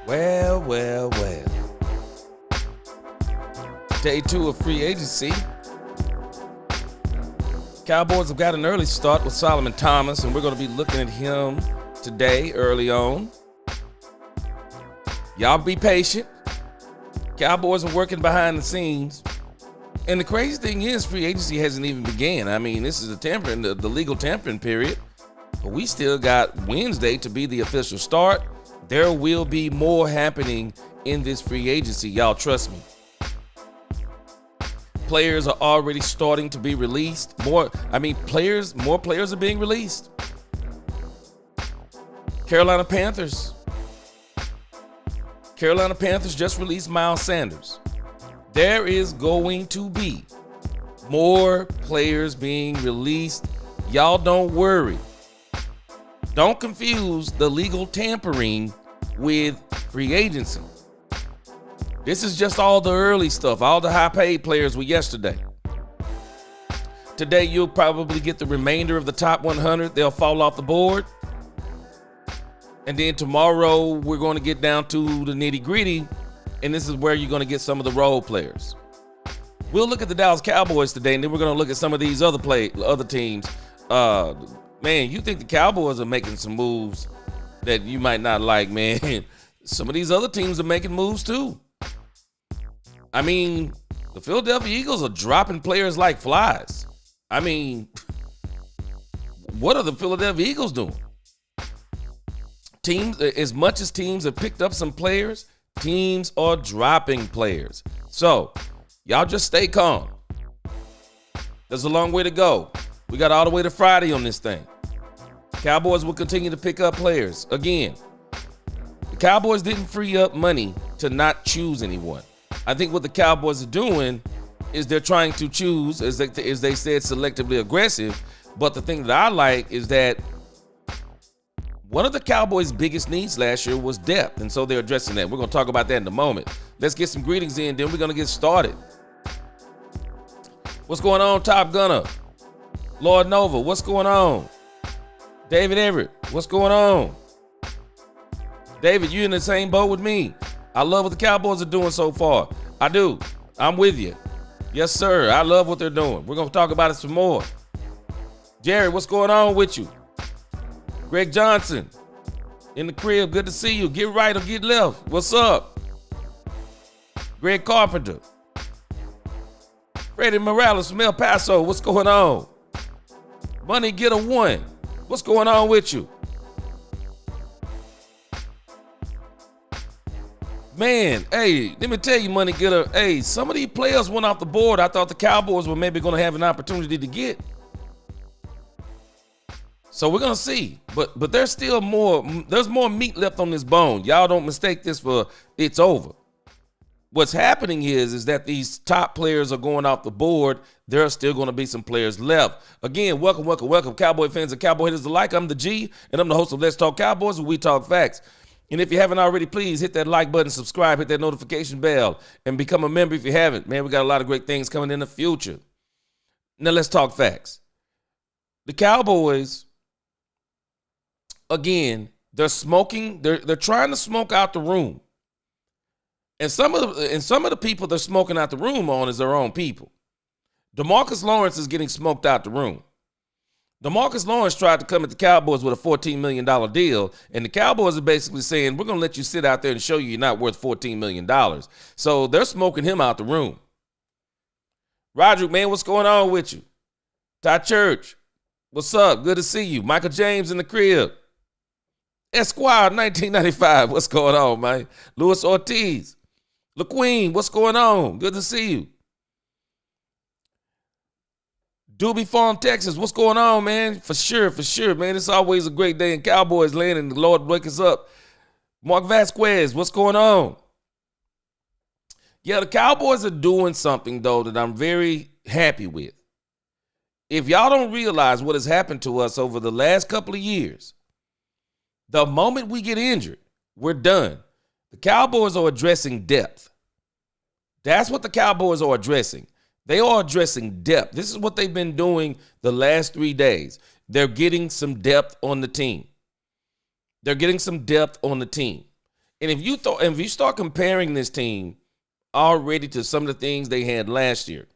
Well, well, well. Day 2 of free agency. Cowboys have got an early start with Solomon Thomas, and we're going to be looking at him today early on. Y'all be patient. Cowboys are working behind the scenes. And the crazy thing is, free agency hasn't even began. I mean, this is the legal tampering period. But we still got Wednesday to be the official start. There will be more happening in this free agency. Y'all trust me. Players are already starting to be released. More players are being released. Carolina Panthers just released Miles Sanders. There is going to be more players being released. Y'all don't worry. Don't confuse the legal tampering with free agency. This is just all the early stuff. All the high-paid players were yesterday. Today, you'll probably get the remainder of the top 100. They'll fall off the board. And then tomorrow, we're going to get down to the nitty-gritty, and this is where you're going to get some of the role players. We'll look at the Dallas Cowboys today, and then we're going to look at some of these other teams. Man, you think the Cowboys are making some moves that you might not like, man. Some of these other teams are making moves too. I mean, the Philadelphia Eagles are dropping players like flies. I mean, what are the Philadelphia Eagles doing? Teams, as much as teams have picked up some players, teams are dropping players. So, y'all just stay calm. There's a long way to go. We got all the way to Friday on this thing. Cowboys will continue to pick up players. Again, the Cowboys didn't free up money to not choose anyone. I think what the Cowboys are doing is they're trying to choose, as they said, selectively aggressive. But the thing that I like is that one of the Cowboys' biggest needs last year was depth, and so they're addressing that. We're going to talk about that in a moment. Let's get some greetings in, then we're going to get started. What's going on, Top Gunner? Lord Nova, what's going on? David Everett, what's going on? David, you in the same boat with me. I love what the Cowboys are doing so far. I do. I'm with you. Yes, sir. I love what they're doing. We're going to talk about it some more. Jerry, what's going on with you? Greg Johnson, in the crib, good to see you. Get right or get left. What's up? Greg Carpenter. Freddie Morales from El Paso, what's going on? Money Getter 1, what's going on with you? Man, hey, let me tell you, Money Getter, hey, some of these players went off the board I thought the Cowboys were maybe going to have an opportunity to get. So we're going to see. But there's still there's more meat left on this bone. Y'all don't mistake this for it's over. What's happening is that these top players are going off the board. There are still going to be some players left. Again, welcome, Cowboy fans and Cowboy haters alike. I'm the G, and I'm the host of Let's Talk Cowboys, where we talk facts. And if you haven't already, please hit that like button, subscribe, hit that notification bell, and become a member if you haven't. Man, we got a lot of great things coming in the future. Now, let's talk facts. The Cowboys, again, they're smoking. They're trying to smoke out the room. And some of the people they're smoking out the room on is their own people. DeMarcus Lawrence is getting smoked out the room. DeMarcus Lawrence tried to come at the Cowboys with a $14 million deal, and the Cowboys are basically saying, we're going to let you sit out there and show you you're not worth $14 million. So they're smoking him out the room. Roderick, man, what's going on with you? Ty Church, what's up? Good to see you. Michael James in the crib. Esquire 1995, what's going on, man? Luis Ortiz. LaQueen, what's going on? Good to see you. Doobie Farm, Texas, what's going on, man? For sure, man. It's always a great day in Cowboys land, and the Lord wake us up. Mark Vasquez, what's going on? Yeah, the Cowboys are doing something, though, that I'm very happy with. If y'all don't realize what has happened to us over the last couple of years, the moment we get injured, we're done. The Cowboys are addressing depth. That's what the Cowboys are addressing. They are addressing depth. This is what they've been doing the last 3 days. They're getting some depth on the team. And if you start comparing this team already to some of the things they had last year,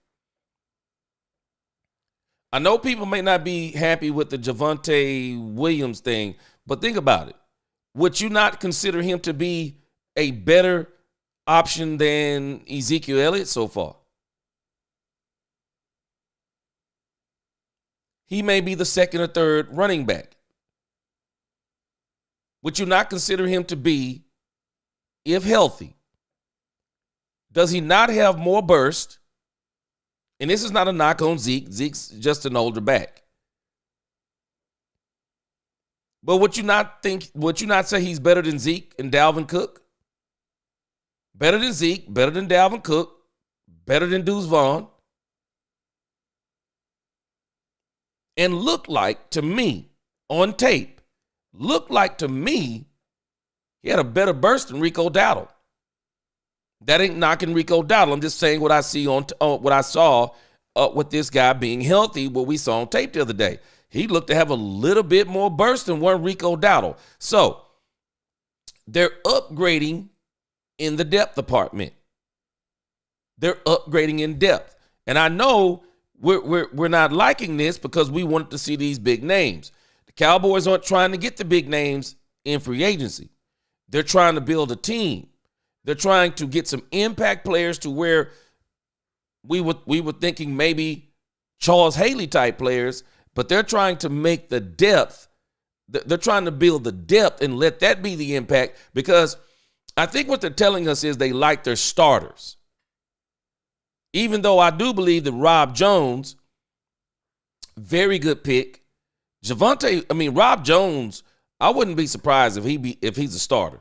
I know people may not be happy with the Javonte Williams thing, but think about it. Would you not consider him to be a better option than Ezekiel Elliott so far? He may be the second or third running back. Would you not consider him to be, if healthy, does he not have more burst? And this is not a knock on Zeke. Zeke's just an older back. But would you not say he's better than Zeke and Dalvin Cook? Better than Zeke, better than Dalvin Cook, better than Deuce Vaughn. And looked like to me, on tape, he had a better burst than Rico Dowdle. That ain't knocking Rico Dowdle. I'm just saying what I see what I saw with this guy being healthy, what we saw on tape the other day. He looked to have a little bit more burst than one Rico Dowdle. So they're upgrading in the depth department. They're upgrading in depth. And I know we're not liking this because we wanted to see these big names. The Cowboys aren't trying to get the big names in free agency. They're trying to build a team. They're trying to get some impact players to where we were thinking maybe Charles Haley type players, but they're trying to make the depth. They're trying to build the depth and let that be the impact, because I think what they're telling us is they like their starters. Even though I do believe that Rob Jones, very good pick. Rob Jones, I wouldn't be surprised if he's a starter.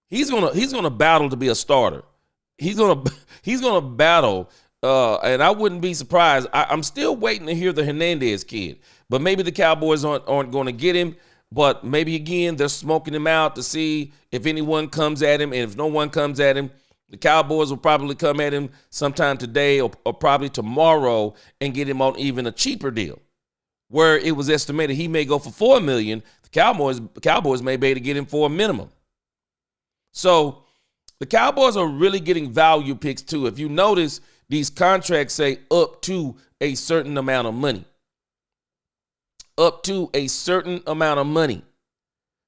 He's gonna battle to be a starter. He's gonna battle, and I wouldn't be surprised. I'm still waiting to hear the Hernandez kid, but maybe the Cowboys aren't going to get him. But maybe again they're smoking him out to see if anyone comes at him, and if no one comes at him, the Cowboys will probably come at him sometime today or probably tomorrow and get him on even a cheaper deal, where it was estimated he may go for $4 million. The Cowboys may be able to get him for a minimum. So the Cowboys are really getting value picks too. If you notice, these contracts say up to a certain amount of money. Up to a certain amount of money.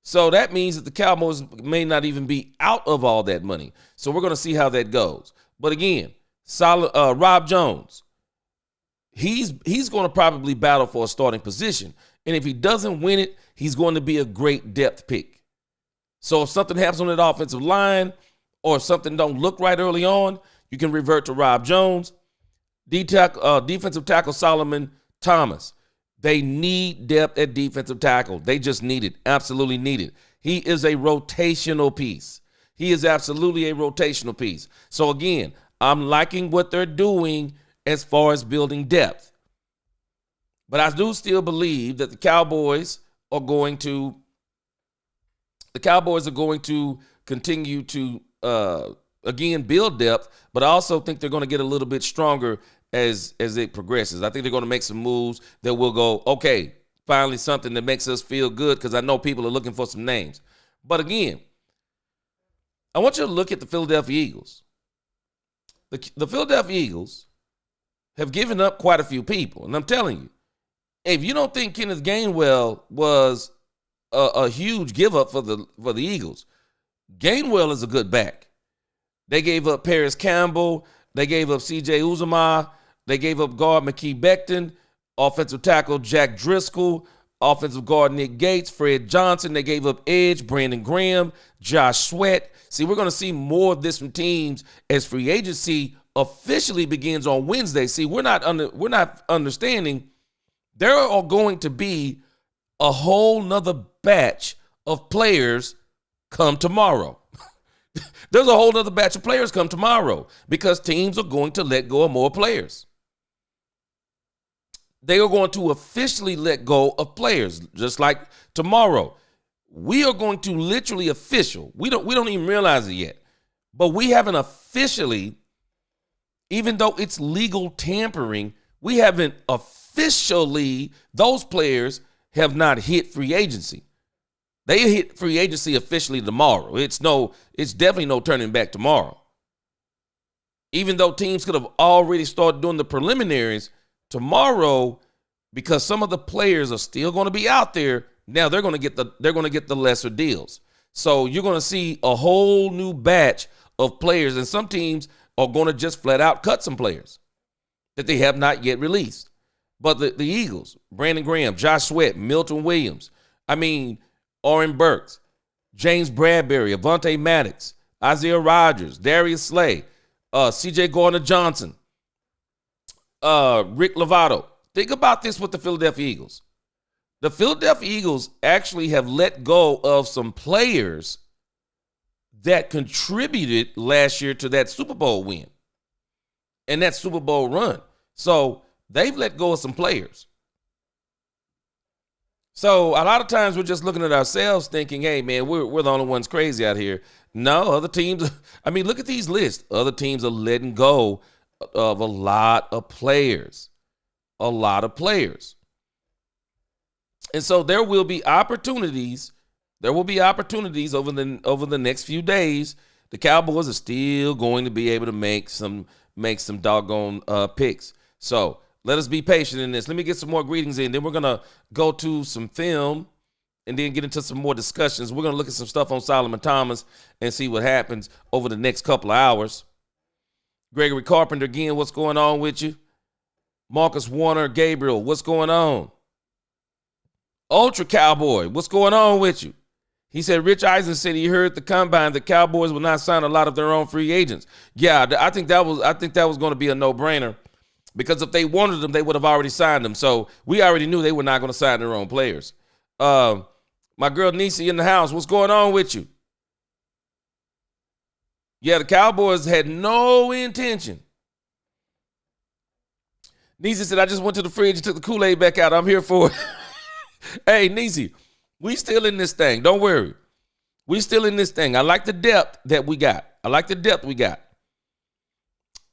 So that means that the Cowboys may not even be out of all that money. So we're going to see how that goes. But again, Rob Jones, he's going to probably battle for a starting position. And if he doesn't win it, he's going to be a great depth pick. So if something happens on that offensive line, or if something don't look right early on, you can revert to Rob Jones. Defensive tackle Solomon Thomas. They need depth at defensive tackle. They just need it. Absolutely need it. He is a rotational piece. He is absolutely a rotational piece. So again, I'm liking what they're doing as far as building depth. But I do still believe that the Cowboys are going to continue to, again, build depth, but I also think they're going to get a little bit stronger as it progresses. I think they're going to make some moves that will go, okay, finally something that makes us feel good, because I know people are looking for some names. But again, I want you to look at the Philadelphia Eagles. The Philadelphia Eagles have given up quite a few people, and I'm telling you, if you don't think Kenneth Gainwell was a huge give up for the Eagles, Gainwell is a good back. They gave up Paris Campbell. They gave up C.J. Uzomah. They gave up guard McKee Becton, offensive tackle Jack Driscoll, offensive guard Nick Gates, Fred Johnson. They gave up edge Brandon Graham, Josh Sweat. See, we're going to see more of this from teams as free agency officially begins on Wednesday. See, we're not understanding there are going to be a whole nother batch of players come tomorrow. There's a whole nother batch of players come tomorrow because teams are going to let go of more players. They are going to officially let go of players, just like tomorrow. We are going to literally official. We don't even realize it yet, but we haven't officially, even though it's legal tampering, we haven't officially, those players have not hit free agency. They hit free agency officially tomorrow. It's definitely no turning back tomorrow. Even though teams could have already started doing the preliminaries tomorrow, because some of the players are still going to be out there. Now they're going to get the lesser deals. So you're going to see a whole new batch of players, and some teams are going to just flat out cut some players that they have not yet released. But the Eagles, Brandon Graham, Josh Sweat, Milton Williams, Oren Burks, James Bradbury, Avonte Maddox, Isaiah Rodgers, Darius Slay, C.J. Gardner-Johnson, Rick Lovato. Think about this with the Philadelphia Eagles. The Philadelphia Eagles actually have let go of some players that contributed last year to that Super Bowl win and that Super Bowl run. So they've let go of some players. So a lot of times we're just looking at ourselves thinking, hey, man, we're the only ones crazy out here. No, other teams, look at these lists. Other teams are letting go of a lot of players. A lot of players. And so there will be opportunities. There will be opportunities over the next few days. The Cowboys are still going to be able to make some doggone picks. So let us be patient in this. Let me get some more greetings in. Then we're going to go to some film and then get into some more discussions. We're going to look at some stuff on Solomon Thomas and see what happens over the next couple of hours. Gregory Carpenter, again, what's going on with you? Marcus Warner, Gabriel, what's going on? Ultra Cowboy, what's going on with you? He said Rich Eisen said he heard the combine the Cowboys will not sign a lot of their own free agents. Yeah, I think that was going to be a no-brainer, because if they wanted them, they would have already signed them. So we already knew they were not going to sign their own players. My girl Nisi in the house, what's going on with you? Yeah, the Cowboys had no intention. Nisi said, I just went to the fridge and took the Kool-Aid back out. I'm here for it. Hey, Nisi, we still in this thing. Don't worry. We still in this thing. I like the depth that we got.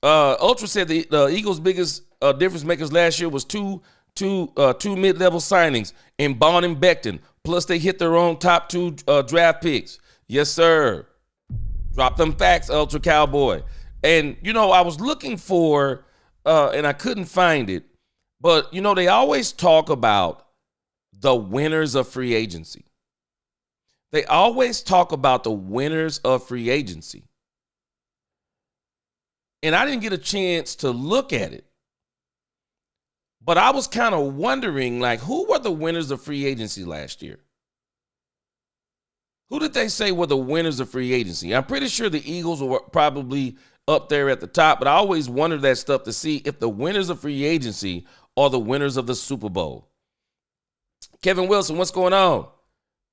Ultra said the Eagles' biggest difference makers last year was two mid-level signings in Bond and Becton. Plus, they hit their own top 2 draft picks. Yes, sir. Drop them facts, Ultra Cowboy. And, I was looking for, and I couldn't find it, but, they always talk about the winners of free agency. They always talk about the winners of free agency. And I didn't get a chance to look at it. But I was kind of wondering, who were the winners of free agency last year? Who did they say were the winners of free agency? I'm pretty sure the Eagles were probably up there at the top, but I always wondered that stuff to see if the winners of free agency are the winners of the Super Bowl. Kevin Wilson, what's going on?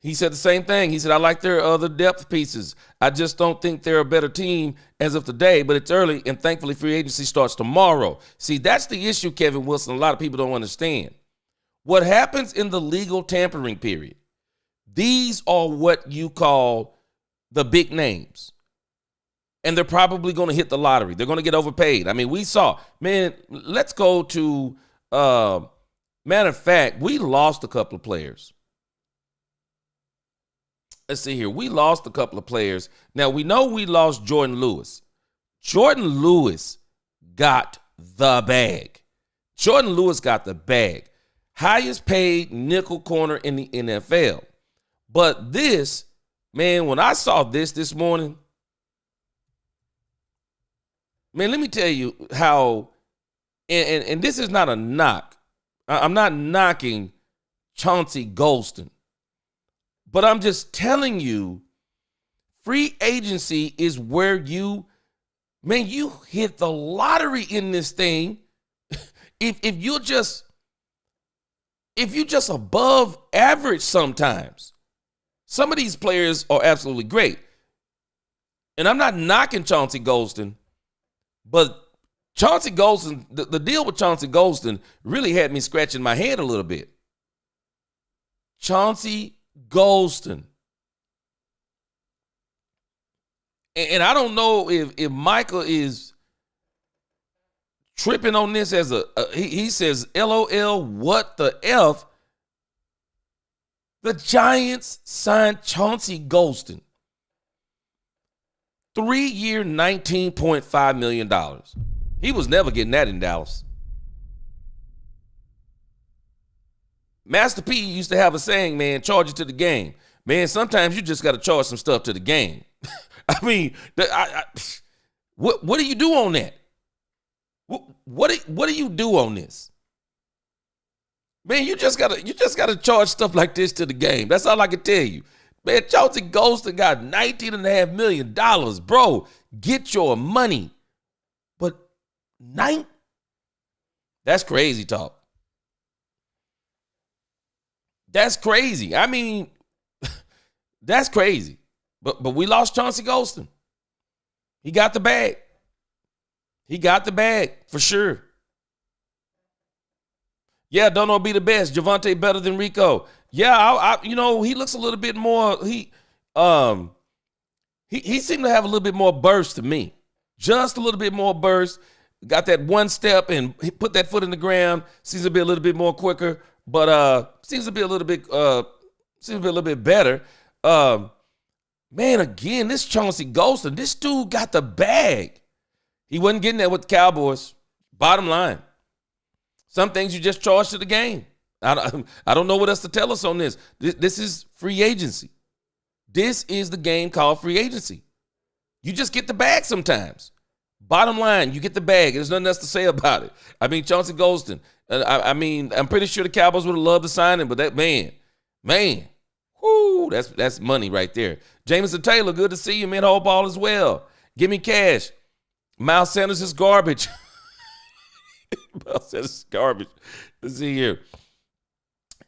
He said the same thing. He said, I like their other depth pieces. I just don't think they're a better team as of today, but it's early, and thankfully free agency starts tomorrow. See, that's the issue, Kevin Wilson, a lot of people don't understand. What happens in the legal tampering period, these are what you call the big names. And they're probably going to hit the lottery. They're going to get overpaid. We saw, let's go to, matter of fact, we lost a couple of players. Let's see here. We lost a couple of players. Now, we know we lost Jordan Lewis. Jordan Lewis got the bag. Jordan Lewis got the bag. Highest paid nickel corner in the NFL. But this, when I saw this morning, let me tell you how, and this is not a knock. I'm not knocking Chauncey Golston. But I'm just telling you, free agency is where you hit the lottery in this thing. If you're just above average sometimes. Some of these players are absolutely great. And I'm not knocking Chauncey Golston, but Chauncey Golston, the deal with Chauncey Golston really had me scratching my head a little bit. Chauncey Golston. And I don't know if Michael is tripping on this as he says, LOL, what the F? The Giants signed Chauncey Golston. 3-year, $19.5 million. He was never getting that in Dallas. Master P used to have a saying, man, charge it to the game. Man, sometimes you just got to charge some stuff to the game. I mean, what do you do on that? What do you do on this? Man, you just gotta charge stuff like this to the game. That's all I can tell you. Man, Chauncey Golston got $19.5 million. Bro, get your money. But that's crazy talk. That's crazy. I mean, that's crazy. But we lost Chauncey Golston. He got the bag. He got the bag for sure. Yeah, don't know be the best. Javonte better than Rico. Yeah, he looks a little bit more. He seemed to have a little bit more burst to me. Just a little bit more burst. Got that one step and he put that foot in the ground. Seems to be a little bit more quicker, but seems to be a little bit better. Man, again, this Chauncey Golston, this dude got the bag. He wasn't getting that with the Cowboys. Bottom line. Some things you just charge to the game. I don't know what else to tell us on this. This is free agency. This is the game called free agency. You just get the bag sometimes. Bottom line, you get the bag. There's nothing else to say about it. I mean, Chauncey Golston. I'm pretty sure the Cowboys would have loved to sign him, but that man, whoo, that's money right there. Jameson Taylor, good to see you, man. Whole ball as well. Give me cash. Miles Sanders is garbage. Miles Sanders is garbage. Let's see here.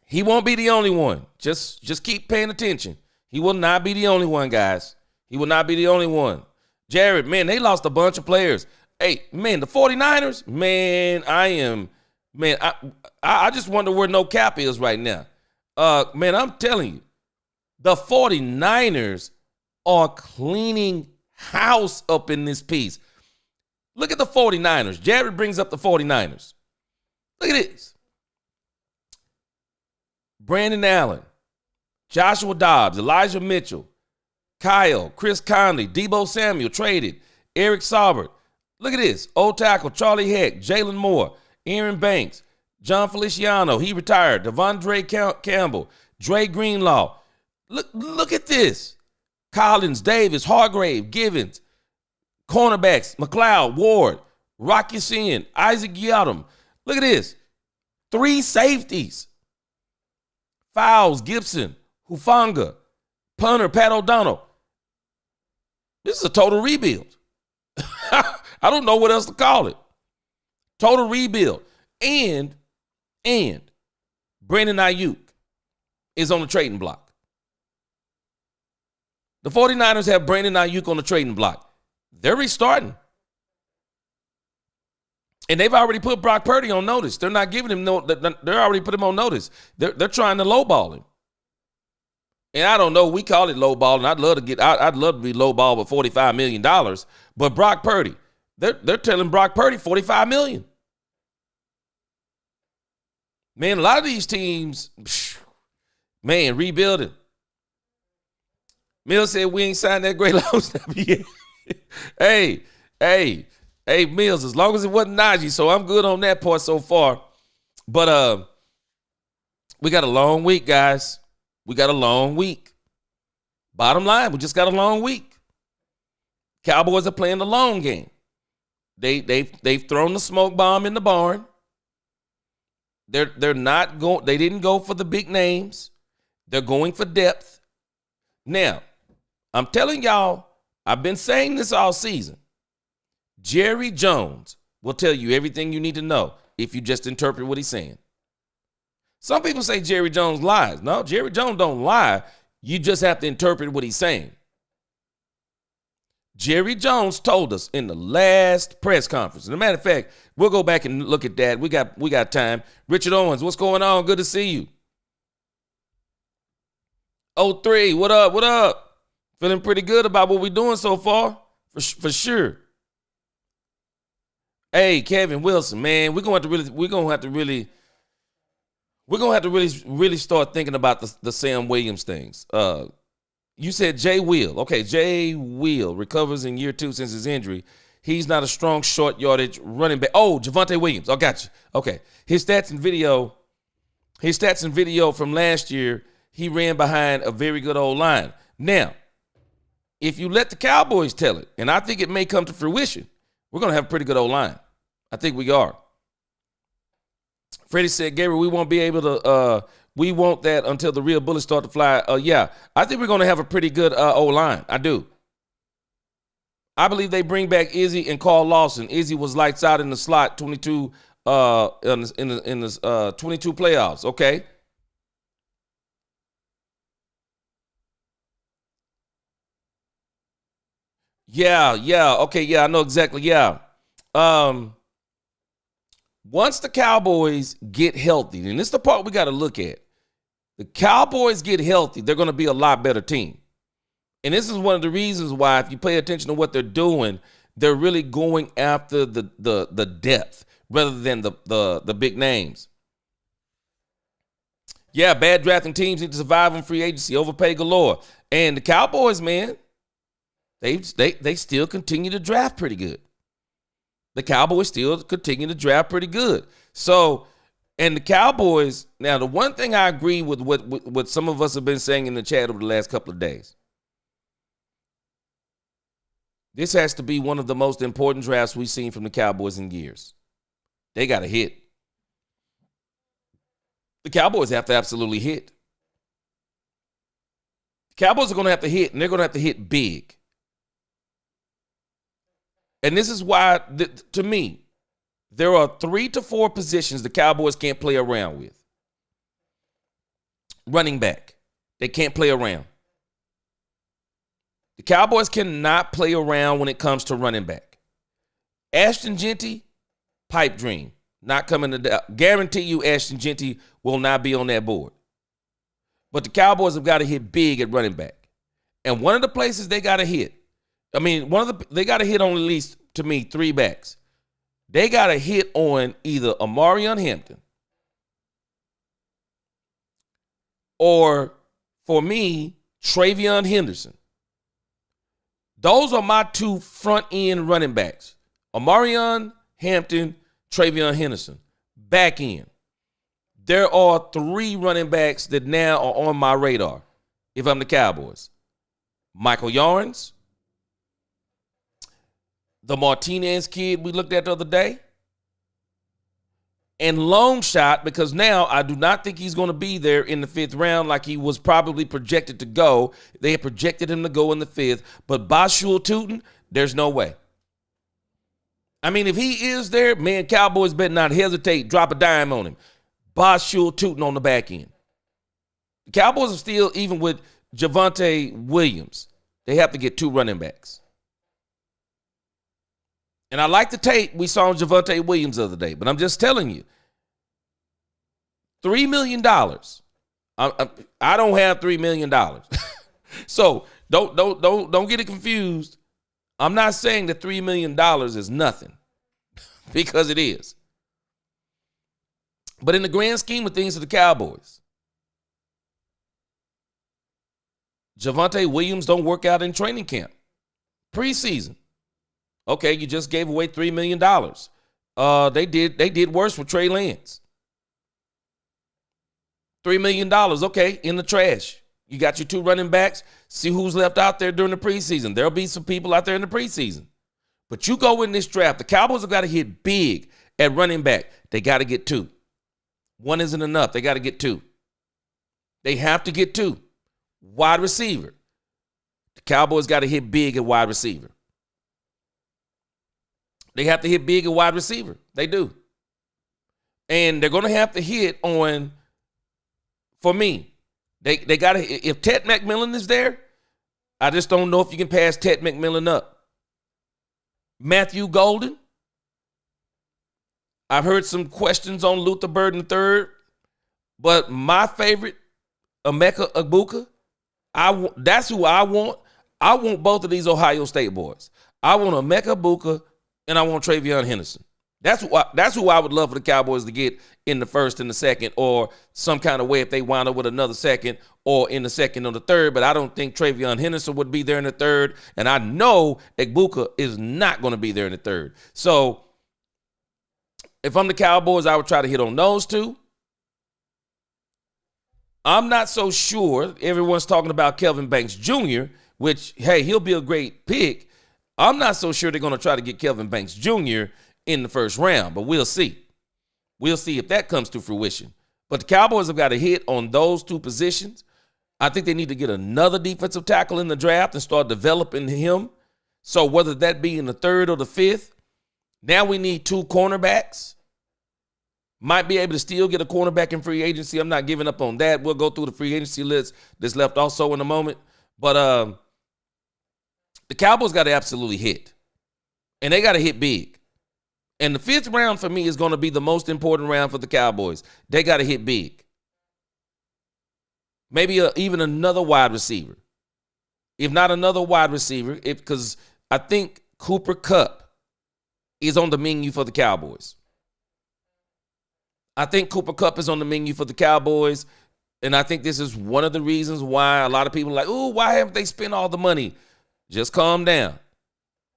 He won't be the only one. Just keep paying attention. He will not be the only one, guys. He will not be the only one. Jared, man, they lost a bunch of players. Hey, man, the 49ers, man, I just wonder where no cap is right now. Man, I'm telling you, the 49ers are cleaning house up in this piece. Look at the 49ers. Jared brings up the 49ers. Look at this. Brandon Allen, Joshua Dobbs, Elijah Mitchell, Kyle, Chris Conley, Debo Samuel traded, Eric Saubert. Look at this. Old tackle, Charlie Heck, Jalen Moore, Aaron Banks, John Feliciano, he retired, Devondre Campbell, Dre Greenlaw. Look at this. Collins, Davis, Hargrave, Givens, cornerbacks, McLeod, Ward, Rocky Sin, Isaac Yiadom. Look at this. 3 safeties. Fowles, Gibson, Hufanga, punter, Pat O'Donnell. This is a total rebuild. I don't know what else to call it. Total rebuild. And Brandon Ayuk is on the trading block. The 49ers have Brandon Ayuk on the trading block. They're restarting. And they've already put Brock Purdy on notice. They're not giving him they're already put him on notice. They're trying to lowball him. And I don't know, we call it lowballing. I'd love to be lowballed with $45 million. But Brock Purdy, they're telling Brock Purdy $45 million. Man, a lot of these teams, man, rebuilding. Mills said we ain't signed that great long snap yet. Hey, Mills, as long as it wasn't Najee, so I'm good on that part so far. But we got a long week, guys. We got a long week. Bottom line, we just got a long week. Cowboys are playing the long game. They've thrown the smoke bomb in the barn. They're not going. They didn't go for the big names. They're going for depth. Now, I'm telling y'all, I've been saying this all season. Jerry Jones will tell you everything you need to know if you just interpret what he's saying. Some people say Jerry Jones lies. No, Jerry Jones don't lie. You just have to interpret what he's saying. Jerry Jones told us in the last press conference. As a matter of fact, we'll go back and look at that. We got time. Richard Owens, what's going on? Good to see you. 03, what up? What up? Feeling pretty good about what we're doing so far, for sure. Hey, Kevin Wilson, man, we're gonna have to really We're gonna have to really start thinking about the Sam Williams things. You said Jay Will. Okay, Jay Will recovers in year 2 since his injury. He's not a strong short yardage running back. Oh, Javonte Williams. I got you. Okay. His stats and video from last year, he ran behind a very good old line. Now, if you let the Cowboys tell it, and I think it may come to fruition, we're going to have a pretty good old line. I think we are. Freddie said, Gabriel, we won't be able to, we want that until the real bullets start to fly. Yeah, I think we're going to have a pretty good O-line. I do. I believe they bring back Izzy and Carl Lawson. Izzy was lights out in the slot 22 in the 22 playoffs. Okay. Yeah. Okay. Yeah, I know exactly. Yeah. Once the Cowboys get healthy, and this is the part we got to look at. The Cowboys get healthy, they're going to be a lot better team. And this is one of the reasons why, if you pay attention to what they're doing, they're really going after the depth rather than the big names. Yeah, bad drafting teams need to survive on free agency, overpay galore. And the Cowboys, man, they still continue to draft pretty good. The Cowboys still continue to draft pretty good. So, and the Cowboys, now the one thing I agree with what some of us have been saying in the chat over the last couple of days, this has to be one of the most important drafts we've seen from the Cowboys in years. They got to hit. The Cowboys have to absolutely hit. The Cowboys are going to have to hit, and they're going to have to hit big. And this is why, to me, there are 3 to 4 positions the Cowboys can't play around with. Running back. They can't play around. The Cowboys cannot play around when it comes to running back. Ashton Jeanty, pipe dream. Not coming to guarantee you Ashton Jeanty will not be on that board. But the Cowboys have got to hit big at running back. And one of the places they got to hit, they got to hit on at least, to me, 3 backs. They got to hit on either Amarion Hampton or, for me, Travion Henderson. Those are my 2 front-end running backs. Amarion Hampton, Travion Henderson. Back end. There are 3 running backs that now are on my radar if I'm the Cowboys. Michael Yarns, the Martinez kid we looked at the other day, and long shot, because now I do not think he's going to be there in the 5th round like he was probably projected to go. They had projected him to go in the 5th, but Bashul Tootin, there's no way. I mean, if he is there, man, Cowboys better not hesitate, drop a dime on him. Bashul Tootin on the back end. The Cowboys are still, even with Javonte Williams, they have to get 2 running backs. And I like the tape we saw on Javonte Williams the other day, but I'm just telling you, $3 million. I don't have $3 million. So don't get it confused. I'm not saying that $3 million is nothing, because it is. But in the grand scheme of things for the Cowboys, Javonte Williams don't work out in training camp. Preseason. Okay, you just gave away $3 million. They did worse with Trey Lance. $3 million, okay, in the trash. You got your 2 running backs. See who's left out there during the preseason. There'll be some people out there in the preseason. But you go in this draft, the Cowboys have got to hit big at running back. They got to get 2. 1 isn't enough. They got to get 2. They have to get 2. Wide receiver. The Cowboys got to hit big at wide receiver. They have to hit big at wide receiver. They do. And they're going to have to hit on, for me, they got to, if Ted McMillan is there, I just don't know if you can pass Ted McMillan up. Matthew Golden. I've heard some questions on Luther Burden III, but my favorite, Emeka Egbuka, that's who I want. I want both of these Ohio State boys. I want Emeka Egbuka and I want Travion Henderson. That's who I would love for the Cowboys to get in the first and the second, or some kind of way if they wind up with another second, or in the second or the third. But I don't think Travion Henderson would be there in the third, and I know Egbuka is not going to be there in the third. So if I'm the Cowboys, I would try to hit on those two. I'm not so sure. Everyone's talking about Kelvin Banks Jr., which, hey, he'll be a great pick. I'm not so sure they're going to try to get Kelvin Banks Jr. in the first round, but we'll see. We'll see if that comes to fruition. But the Cowboys have got to hit on those two positions. I think they need to get another defensive tackle in the draft and start developing him. So whether that be in the third or the fifth, now we need two cornerbacks. Might be able to still get a cornerback in free agency. I'm not giving up on that. We'll go through the free agency list that's left also in a moment. But the Cowboys got to absolutely hit. And they got to hit big. And the fifth round for me is going to be the most important round for the Cowboys. They got to hit big. Maybe even another wide receiver. If not another wide receiver, because I think Cooper Kupp is on the menu for the Cowboys. I think Cooper Kupp is on the menu for the Cowboys, and I think this is one of the reasons why a lot of people are like, oh, why haven't they spent all the money? Just calm down.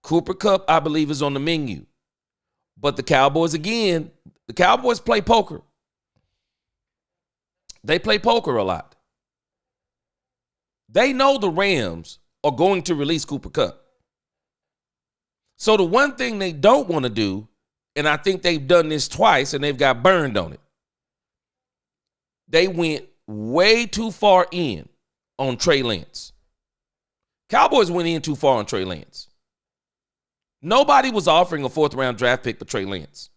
Cooper Kupp, I believe, is on the menu. But the Cowboys, again, the Cowboys play poker. They play poker a lot. They know the Rams are going to release Cooper Kupp. So the one thing they don't want to do, and I think they've done this twice and they've got burned on it, they went way too far in on Trey Lance. Cowboys went in too far on Trey Lance. Nobody was offering a fourth-round draft pick for Trey Lance.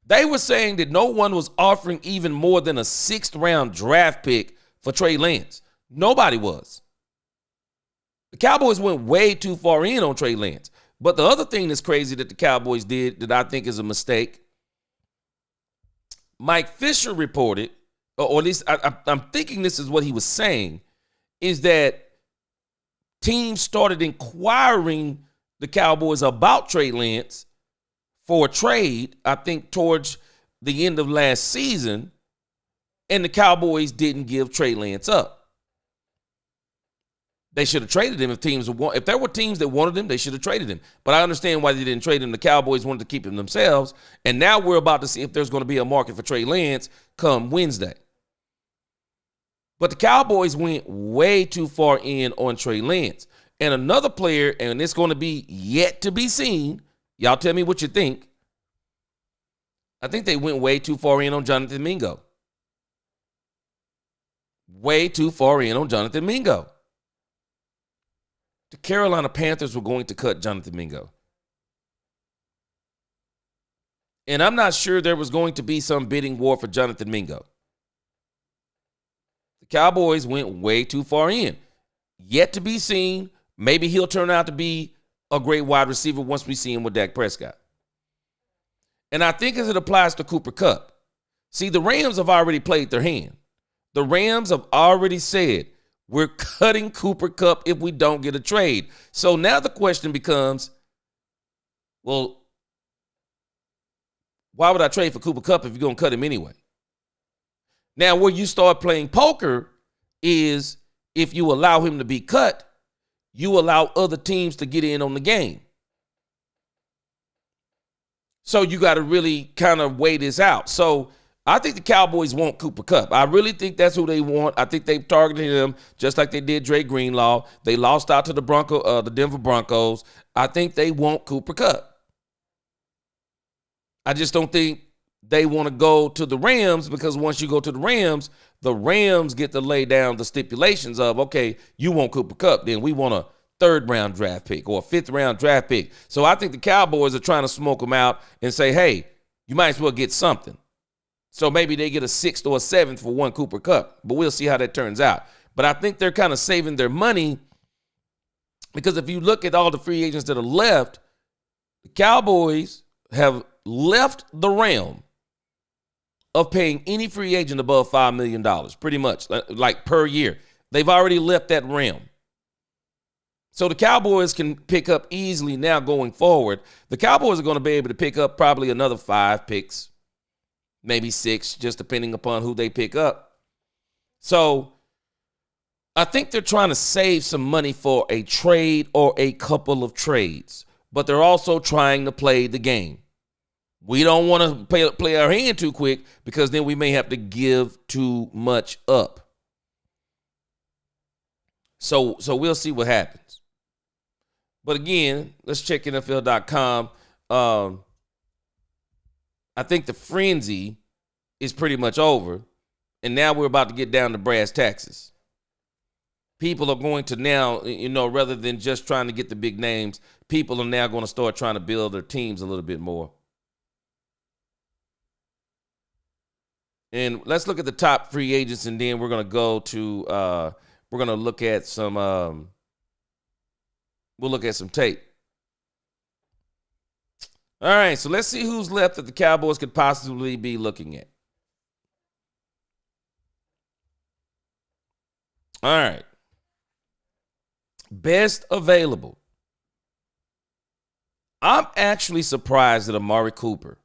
They were saying that no one was offering even more than a sixth-round draft pick for Trey Lance. Nobody was. The Cowboys went way too far in on Trey Lance. But the other thing that's crazy that the Cowboys did that I think is a mistake, Mike Fisher reported, or at least I'm thinking this is what he was saying, is that teams started inquiring the Cowboys about Trey Lance for a trade, I think, towards the end of last season, and the Cowboys didn't give Trey Lance up. They should have traded him if there were teams that wanted him, they should have traded him. But I understand why they didn't trade him. The Cowboys wanted to keep him themselves, and now we're about to see if there's going to be a market for Trey Lance come Wednesday. But the Cowboys went way too far in on Trey Lance. And another player, and it's going to be yet to be seen, y'all tell me what you think. I think they went way too far in on Jonathan Mingo. Way too far in on Jonathan Mingo. The Carolina Panthers were going to cut Jonathan Mingo. And I'm not sure there was going to be some bidding war for Jonathan Mingo. The Cowboys went way too far in. Yet to be seen. Maybe he'll turn out to be a great wide receiver once we see him with Dak Prescott. And I think as it applies to Cooper Kupp, see, the Rams have already played their hand. The Rams have already said, we're cutting Cooper Kupp if we don't get a trade. So now the question becomes, well, why would I trade for Cooper Kupp if you're going to cut him anyway? Now, where you start playing poker is if you allow him to be cut, you allow other teams to get in on the game. So you got to really kind of weigh this out. So I think the Cowboys want Cooper Kupp. I really think that's who they want. I think they've targeted him just like they did Dre Greenlaw. They lost out to the Denver Broncos. I think they want Cooper Kupp. I just don't think they want to go to the Rams, because once you go to the Rams get to lay down the stipulations of, okay, you want Cooper Kupp, then we want a third-round draft pick or a fifth-round draft pick. So I think the Cowboys are trying to smoke them out and say, hey, you might as well get something. So maybe they get a sixth or a seventh for one Cooper Kupp, but we'll see how that turns out. But I think they're kind of saving their money, because if you look at all the free agents that are left, the Cowboys have left the realm of paying any free agent above $5 million, pretty much, like per year. They've already left that realm. So the Cowboys can pick up easily now going forward. The Cowboys are going to be able to pick up probably another 5 picks, maybe 6, just depending upon who they pick up. So I think they're trying to save some money for a trade or a couple of trades, but they're also trying to play the game. We don't want to play our hand too quick because then we may have to give too much up. So we'll see what happens. But again, let's check NFL.com. I think the frenzy is pretty much over. And now we're about to get down to brass taxes. People are going to now, rather than just trying to get the big names, people are now going to start trying to build their teams a little bit more. And let's look at the top free agents, and then we're going to go to, we're going to look at some, we'll look at some tape. All right, so let's see who's left that the Cowboys could possibly be looking at. All right. Best available. I'm actually surprised that Amari Cooper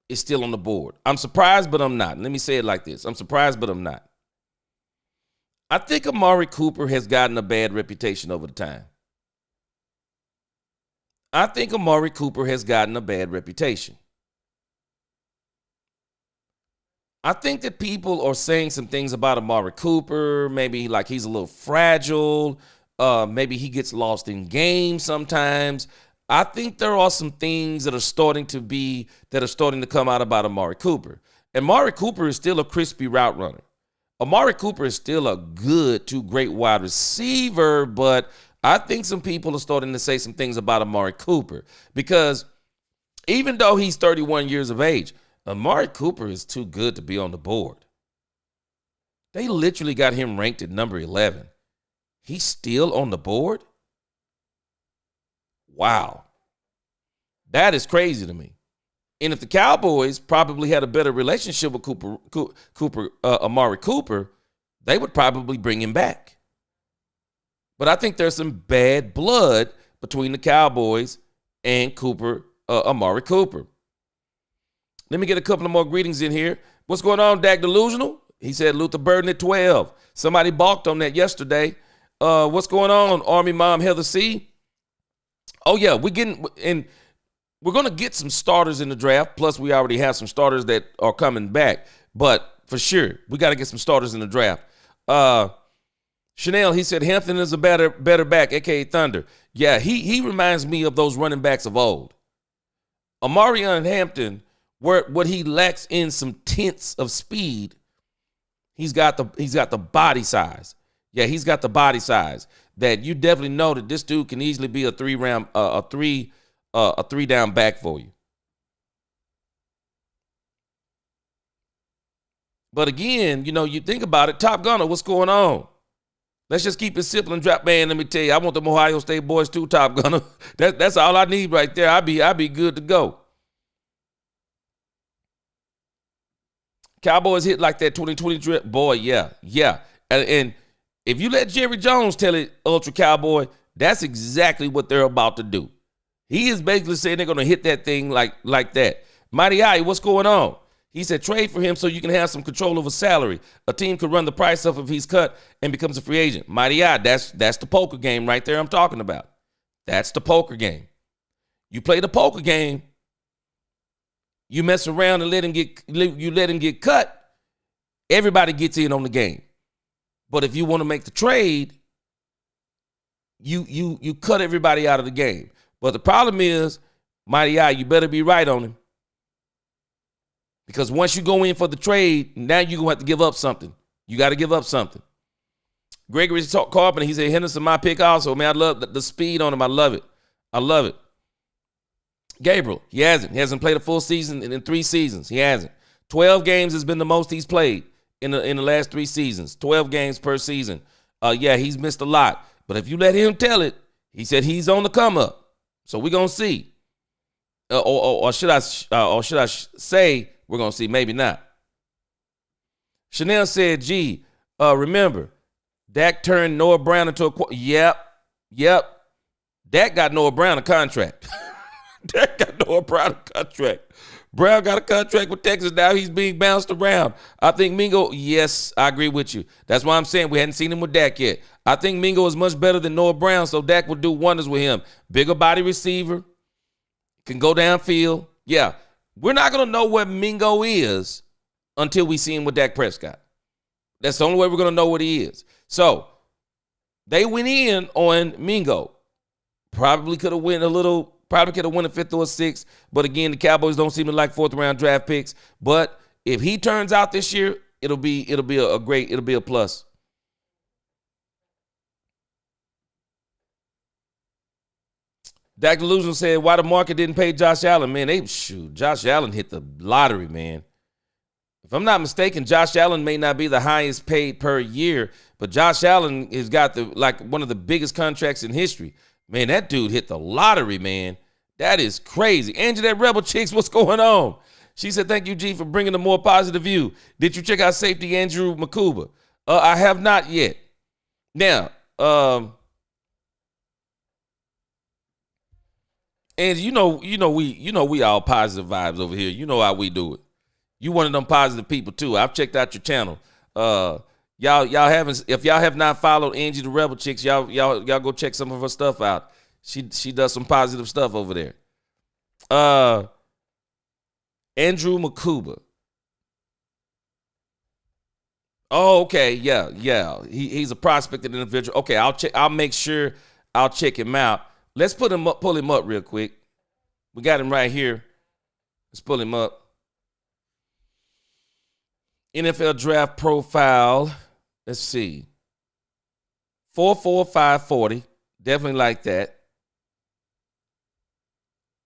is still on the board. I'm surprised, but I'm not. Let me say it like this. I'm surprised, but I'm not. I think Amari Cooper has gotten a bad reputation over the time. I think Amari Cooper has gotten a bad reputation. I think that people are saying some things about Amari Cooper, maybe like he's a little fragile, maybe he gets lost in games sometimes. I think there are some things that are starting to come out about Amari Cooper. And Amari Cooper is still a crispy route runner. Amari Cooper is still a good to great wide receiver, but I think some people are starting to say some things about Amari Cooper because even though he's 31 years of age, Amari Cooper is too good to be on the board. They literally got him ranked at number 11. He's still on the board? Wow. That is crazy to me. And if the Cowboys probably had a better relationship with Amari Cooper, they would probably bring him back. But I think there's some bad blood between the Cowboys and Amari Cooper. Let me get a couple of more greetings in here. What's going on, Dak Delusional? He said Luther Burden at 12. Somebody balked on that yesterday. What's going on, Army Mom Heather C? Oh, yeah, we're going to get some starters in the draft. Plus, we already have some starters that are coming back. But for sure, we got to get some starters in the draft. Chanel, he said Hampton is a better back, a.k.a. Thunder. Yeah, he reminds me of those running backs of old. Amarion Hampton, what he lacks in some tenths of speed, he's got the body size. Yeah, he's got the body size that you definitely know that this dude can easily be a three down back for you. But again, you think about it, Top Gunner, what's going on? Let's just keep it simple and drop, man. Let me tell you, I want them Ohio State boys too, Top Gunner. That's all I need right there. I'll be good to go. Cowboys hit like that 2020 drip. Boy, yeah. And if you let Jerry Jones tell it, Ultra Cowboy, that's exactly what they're about to do. He is basically saying they're going to hit that thing like that. Mighty I, what's going on? He said trade for him so you can have some control over salary. A team could run the price up if he's cut and becomes a free agent. Mighty I, that's the poker game right there I'm talking about. That's the poker game. You play the poker game, you mess around and let him get cut, everybody gets in on the game. But if you want to make the trade, you cut everybody out of the game. But the problem is, Mighty I, you better be right on him. Because once you go in for the trade, now you're going to have to give up something. You got to give up something. Gregory Carpenter, he said, Henderson, my pick also. Man, I love the speed on him. I love it. Gabriel, he hasn't played a full season in 3 seasons. He hasn't. 12 games has been the most he's played in the last 3 seasons. 12 games per season. Yeah, he's missed a lot. But if you let him tell it, he said he's on the come up. So we're going to see. Or should I say we're going to see? Maybe not. Chanel said, remember, Dak turned Noah Brown into a Yep. Yep. Dak got Noah Brown a contract. Dak got Noah Brown a contract. Brown got a contract with Texas. Now he's being bounced around. I think Mingo, yes, I agree with you. That's why I'm saying we hadn't seen him with Dak yet. I think Mingo is much better than Noah Brown, so Dak will do wonders with him. Bigger body receiver, can go downfield. Yeah, we're not going to know what Mingo is until we see him with Dak Prescott. That's the only way we're going to know what he is. So they went in on Mingo. Probably could have went a fifth or a sixth. But again, the Cowboys don't seem to like fourth round draft picks. But if he turns out this year, it'll be a plus. Dak Delusion said, why the market didn't pay Josh Allen? Man, Josh Allen hit the lottery, man. If I'm not mistaken, Josh Allen may not be the highest paid per year, but Josh Allen has got one of the biggest contracts in history. Man, that dude hit the lottery, man. That is crazy. Angie, that Rebel Chicks, what's going on? She said, thank you, G, for bringing a more positive view. Did you check out safety Andrew Makuba? I have not yet. Now, Angie, you know we all positive vibes over here. You know how we do it. You one of them positive people too. I've checked out your channel. Y'all haven't, if y'all have not followed Angie the Rebel Chicks, y'all go check some of her stuff out. She does some positive stuff over there. Andrew Makuba. Oh, okay, yeah. He's a prospected individual. Okay, I'll make sure I'll check him out. Let's pull him up real quick. We got him right here. Let's pull him up. NFL draft profile. Let's see. 4.45 40. Definitely like that.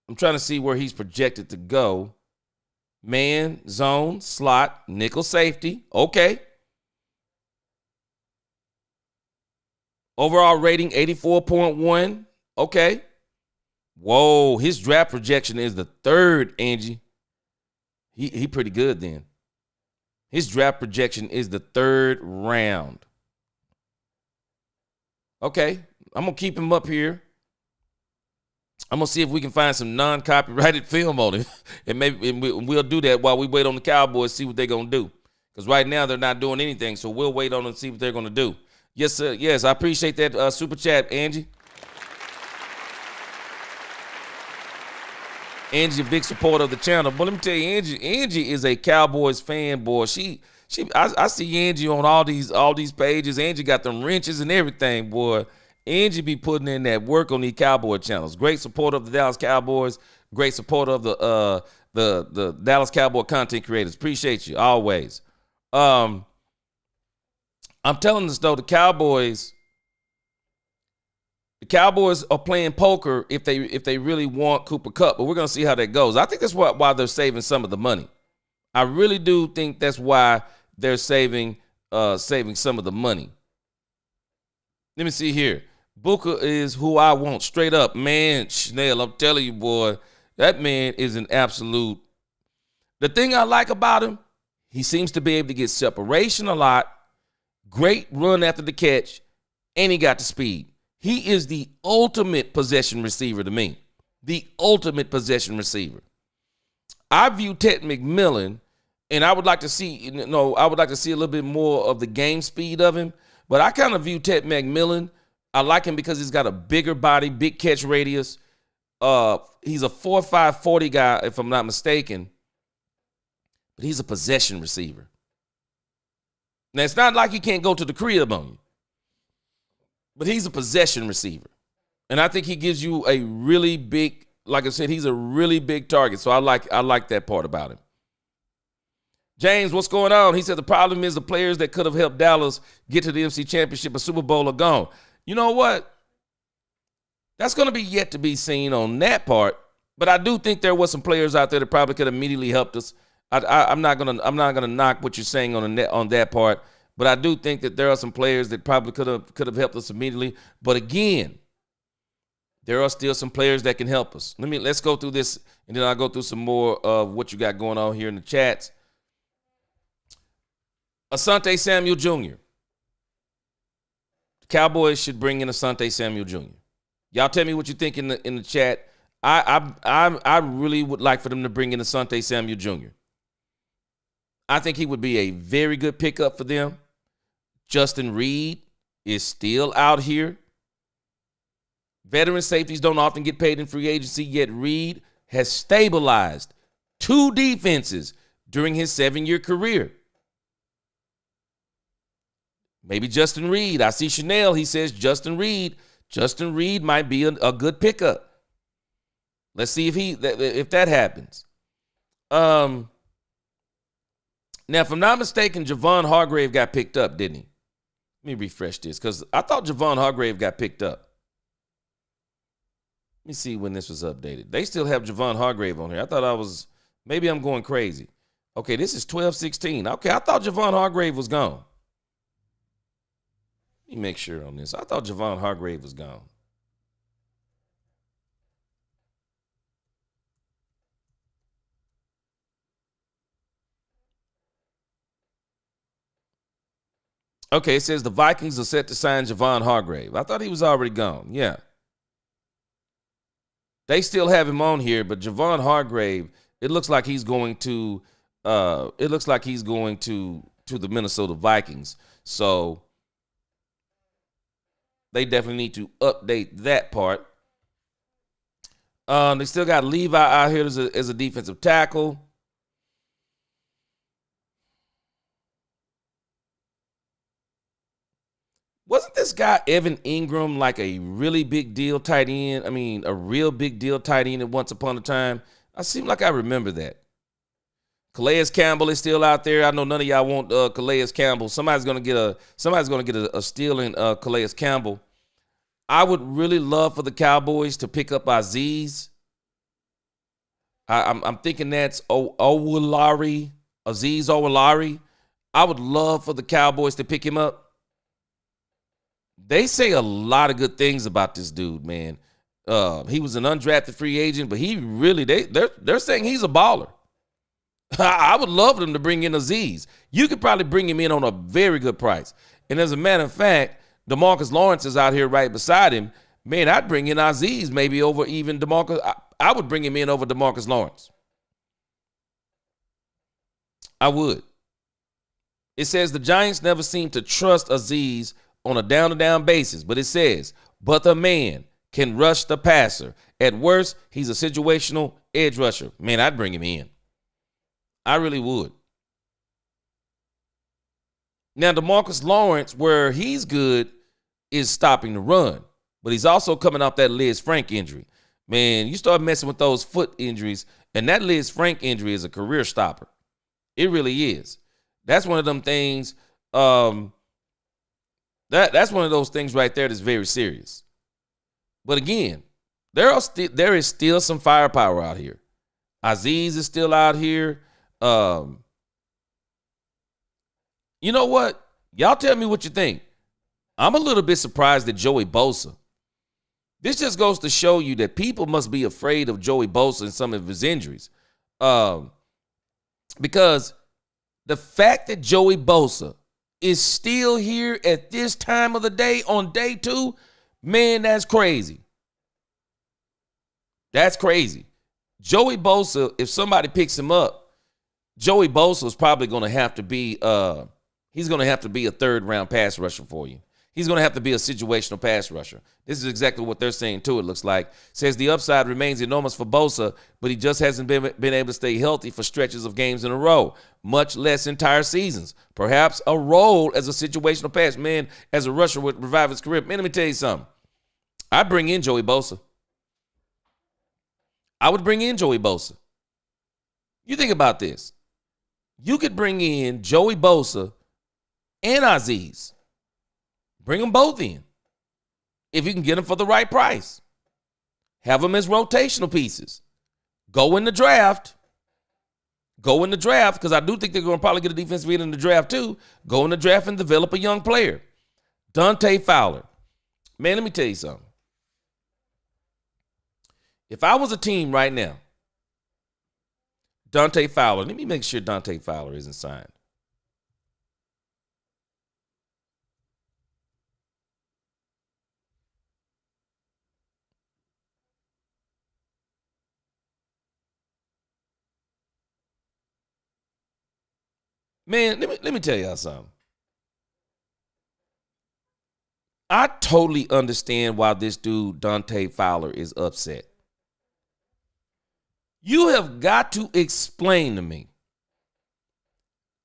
I'm trying to see where he's projected to go. Man, zone, slot, nickel safety. Okay. Overall rating 84.1. Okay. Whoa, his draft projection is the third, Angie. He pretty good then. His draft projection is the third round. Okay, I'm going to keep him up here. I'm going to see if we can find some non-copyrighted film on him. And we'll do that while we wait on the Cowboys, see what they're going to do. Because right now they're not doing anything, so we'll wait on them and see what they're going to do. Yes, sir. Yes, I appreciate that super chat, Angie. Angie, a big supporter of the channel. But let me tell you, Angie is a Cowboys fan, boy. I see Angie on all these pages. Angie got them wrenches and everything, boy. Angie be putting in that work on these Cowboy channels. Great supporter of the Dallas Cowboys. Great supporter of the Dallas Cowboy content creators. Appreciate you always. I'm telling this though, the Cowboys are playing poker if they really want Cooper Kupp, but we're gonna see how that goes. I think that's why they're saving some of the money. I really do think that's why they're saving some of the money. Let me see here. Booker is who I want, straight up, man. Schnell, I'm telling you, boy, that man is an absolute. The thing I like about him, he seems to be able to get separation a lot. Great run after the catch, and he got the speed. He is the ultimate possession receiver to me. The ultimate possession receiver. I view Ted McMillan, and I would like to see, a little bit more of the game speed of him. But I kind of view Ted McMillan. I like him because he's got a bigger body, big catch radius. He's a 4.5 40 guy, if I'm not mistaken. But he's a possession receiver. Now, it's not like he can't go to the crib on you. But he's a possession receiver. And I think he gives you a really big, like I said, he's a really big target. So I like that part about him. James, what's going on? He said the problem is the players that could have helped Dallas get to the NFC Championship or Super Bowl are gone. You know what? That's going to be yet to be seen on that part. But I do think there was some players out there that probably could have immediately helped us. I'm not gonna knock what you're saying on that part. But I do think that there are some players that probably could have helped us immediately. But again, there are still some players that can help us. Let's go through this, and then I'll go through some more of what you got going on here in the chats. Asante Samuel Jr. Cowboys should bring in Asante Samuel Jr. Y'all tell me what you think in the chat. I really would like for them to bring in Asante Samuel Jr. I think he would be a very good pickup for them. Justin Reed is still out here. Veteran safeties don't often get paid in free agency, yet Reed has stabilized 2 defenses during his 7-year career. Maybe Justin Reed. I see Chanel. He says Justin Reed. Justin Reed might be a good pickup. Let's see if that happens. Now, if I'm not mistaken, Javon Hargrave got picked up, didn't he? Let me refresh this because I thought Javon Hargrave got picked up. Let me see when this was updated. They still have Javon Hargrave on here. I thought maybe I'm going crazy. Okay, this is 12/16. Okay, I thought Javon Hargrave was gone. Let me make sure on this. I thought Javon Hargrave was gone. Okay, it says the Vikings are set to sign Javon Hargrave. I thought he was already gone. Yeah. They still have him on here, but Javon Hargrave, it looks like he's going to the Minnesota Vikings. So they definitely need to update that part. They still got Levi out here as a defensive tackle. Wasn't this guy Evan Ingram like a really big deal tight end? I mean, a real big deal tight end at once upon a time? I seem like I remember that. Calais Campbell is still out there. I know none of y'all want Calais Campbell. Somebody's gonna get a steal in Calais Campbell. I would really love for the Cowboys to pick up Aziz. I'm thinking that's Owulari, Aziz Owulari. I would love for the Cowboys to pick him up. They say a lot of good things about this dude, man. He was an undrafted free agent, but he really they're saying he's a baller. I would love them to bring in Aziz. You could probably bring him in on a very good price. And as a matter of fact, DeMarcus Lawrence is out here right beside him. Man, I'd bring in Aziz maybe over even DeMarcus. I would bring him in over DeMarcus Lawrence. I would. It says the Giants never seem to trust Aziz on a down-to-down basis, but it says, but the man can rush the passer. At worst, he's a situational edge rusher. Man, I'd bring him in. I really would. Now, DeMarcus Lawrence, where he's good, is stopping the run, but he's also coming off that Liz Frank injury. Man, you start messing with those foot injuries, and that Liz Frank injury is a career stopper. It really is. That's one of them things. That's one of those things right there that's very serious. But again, there is still some firepower out here. Aziz is still out here. You know what? Y'all tell me what you think. I'm a little bit surprised at Joey Bosa. This just goes to show you that people must be afraid of Joey Bosa and some of his injuries. Because the fact that Joey Bosa is still here at this time of the day on day 2, man, that's crazy. That's crazy. Joey Bosa, if somebody picks him up, Joey Bosa is probably going to have to be he's going to have to be a 3rd-round pass rusher for you. He's going to have to be a situational pass rusher. This is exactly what they're saying, too, it looks like. Says the upside remains enormous for Bosa, but he just hasn't been able to stay healthy for stretches of games in a row, much less entire seasons. Perhaps a role as a situational pass. Man, as a rusher would revive his career. Man, let me tell you something. I'd bring in Joey Bosa. I would bring in Joey Bosa. You think about this. You could bring in Joey Bosa and Aziz. Bring them both in. If you can get them for the right price. Have them as rotational pieces. Go in the draft. Because I do think they're going to probably get a defensive end in the draft too. Go in the draft and develop a young player. Dante Fowler. Man, let me tell you something. If I was a team right now, Dante Fowler, let me make sure Dante Fowler isn't signed. Man, let me tell y'all something. I totally understand why this dude, Dante Fowler, is upset. You have got to explain to me.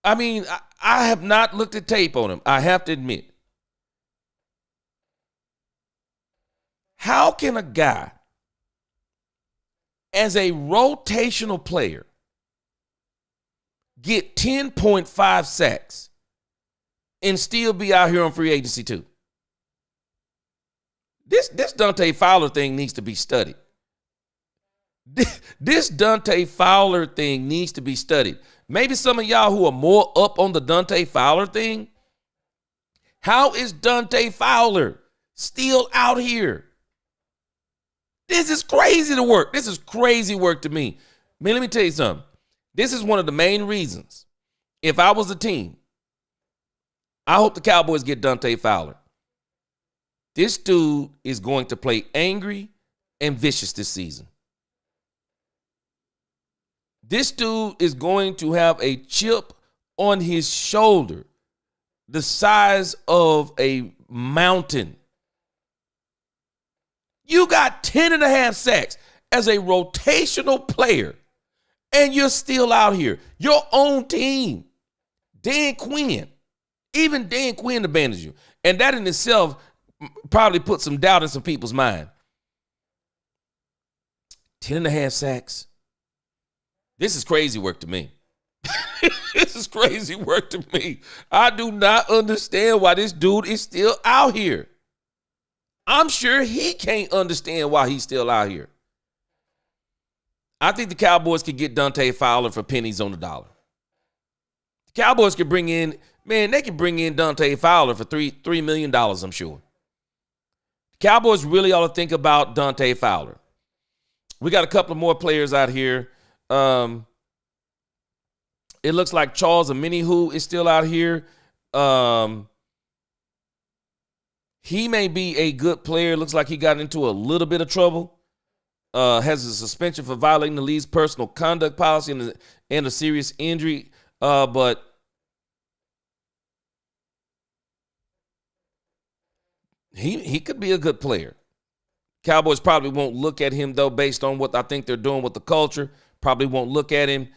I mean, I have not looked at tape on him. I have to admit. How can a guy, as a rotational player, get 10.5 sacks and still be out here on free agency too? This Dante Fowler thing needs to be studied. This Dante Fowler thing needs to be studied. Maybe some of y'all who are more up on the Dante Fowler thing, how is Dante Fowler still out here? This is crazy to work. This is crazy work to me. Man, let me tell you something. This is one of the main reasons. If I was a team, I hope the Cowboys get Dante Fowler. This dude is going to play angry and vicious this season. This dude is going to have a chip on his shoulder the size of a mountain. You got 10.5 sacks as a rotational player, and you're still out here. Your own team, Dan Quinn, even Dan Quinn abandons you. And that in itself probably put some doubt in some people's mind. 10.5 sacks. This is crazy work to me. This is crazy work to me. I do not understand why this dude is still out here. I'm sure he can't understand why he's still out here. I think the Cowboys could get Dante Fowler for pennies on the dollar. The Cowboys could bring in, man, they could bring in Dante Fowler for $3 million, I'm sure. The Cowboys really ought to think about Dante Fowler. We got a couple of more players out here. It looks like Charles Omenihu is still out here. He may be a good player. Looks like he got into a little bit of trouble. Has a suspension for violating the league's personal conduct policy and a serious injury. But he could be a good player. Cowboys probably won't look at him, though, based on what I think they're doing with the culture. Probably won't look at him.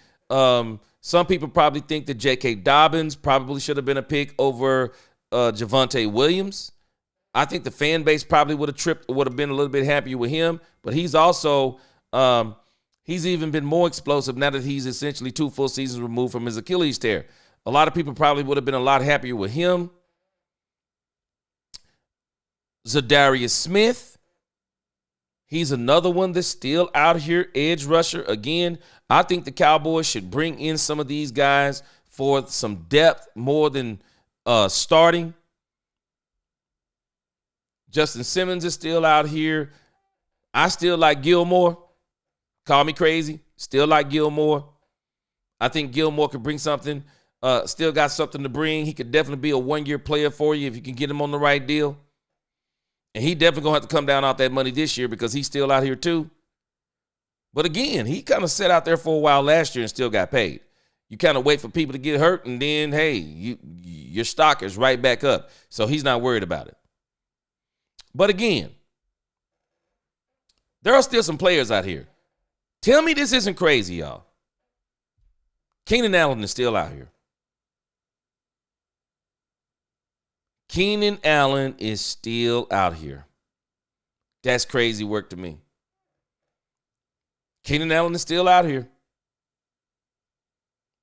Some people probably think that J.K. Dobbins probably should have been a pick over Javonte Williams. I think the fan base probably would have been a little bit happier with him. But he's also he's even been more explosive now that he's essentially 2 full seasons removed from his Achilles tear. A lot of people probably would have been a lot happier with him. Zadarius Smith. He's another one that's still out here, edge rusher. Again, I think the Cowboys should bring in some of these guys for some depth more than starting. Justin Simmons is still out here. I still like Gilmore. Call me crazy. Still like Gilmore. I think Gilmore could bring something. Still got something to bring. He could definitely be a one-year player for you if you can get him on the right deal. And he definitely going to have to come down off that money this year because he's still out here too. But again, he kind of sat out there for a while last year and still got paid. You kind of wait for people to get hurt, and then, hey, your stock is right back up. So he's not worried about it. But again, there are still some players out here. Tell me this isn't crazy, y'all. Keenan Allen is still out here. Keenan Allen is still out here. That's crazy work to me. Keenan Allen is still out here.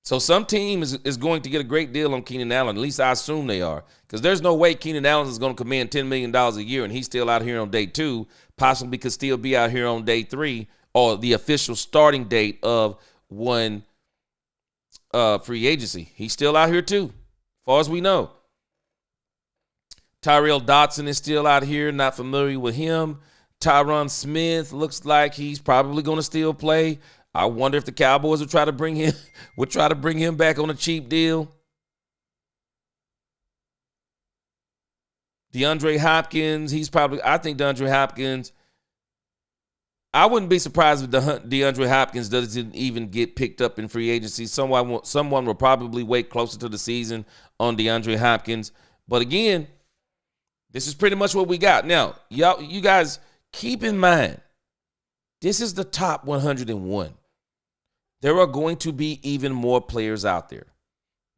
So some team is going to get a great deal on Keenan Allen. At least I assume they are. Because there's no way Keenan Allen is going to command $10 million a year and he's still out here on day 2. Possibly could still be out here on day 3 or the official starting date of one free agency. He's still out here too, as far as we know. Tyrell Dodson is still out here, not familiar with him. Tyron Smith looks like he's probably going to still play. I wonder if the Cowboys would try to bring him back on a cheap deal. DeAndre Hopkins, I think DeAndre Hopkins, I wouldn't be surprised if DeAndre Hopkins doesn't even get picked up in free agency. Someone will probably wait closer to the season on DeAndre Hopkins. But again, this is pretty much what we got. Now, you guys keep in mind, this is the top 101. There are going to be even more players out there.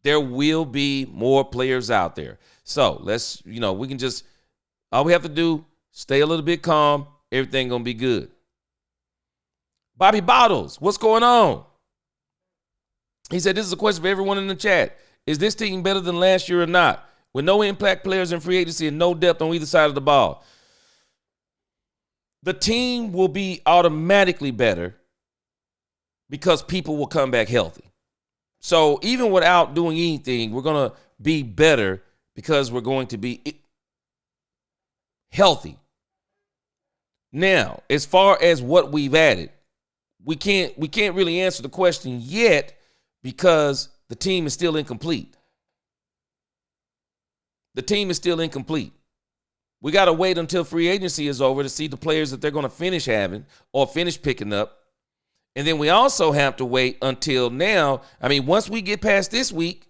There will be more players out there. So let's, we can just, all we have to do, stay a little bit calm. Everything going to be good. Bobby Bottles, what's going on? He said, this is a question for everyone in the chat. Is this team better than last year or not? With no impact players in free agency and no depth on either side of the ball. The team will be automatically better because people will come back healthy. So even without doing anything, we're going to be better because we're going to be healthy. Now, as far as what we've added, we can't really answer the question yet because the team is still incomplete. The team is still incomplete. We got to wait until free agency is over to see the players that they're going to finish having or finish picking up. And then we also have to wait until now. I mean, once we get past this week,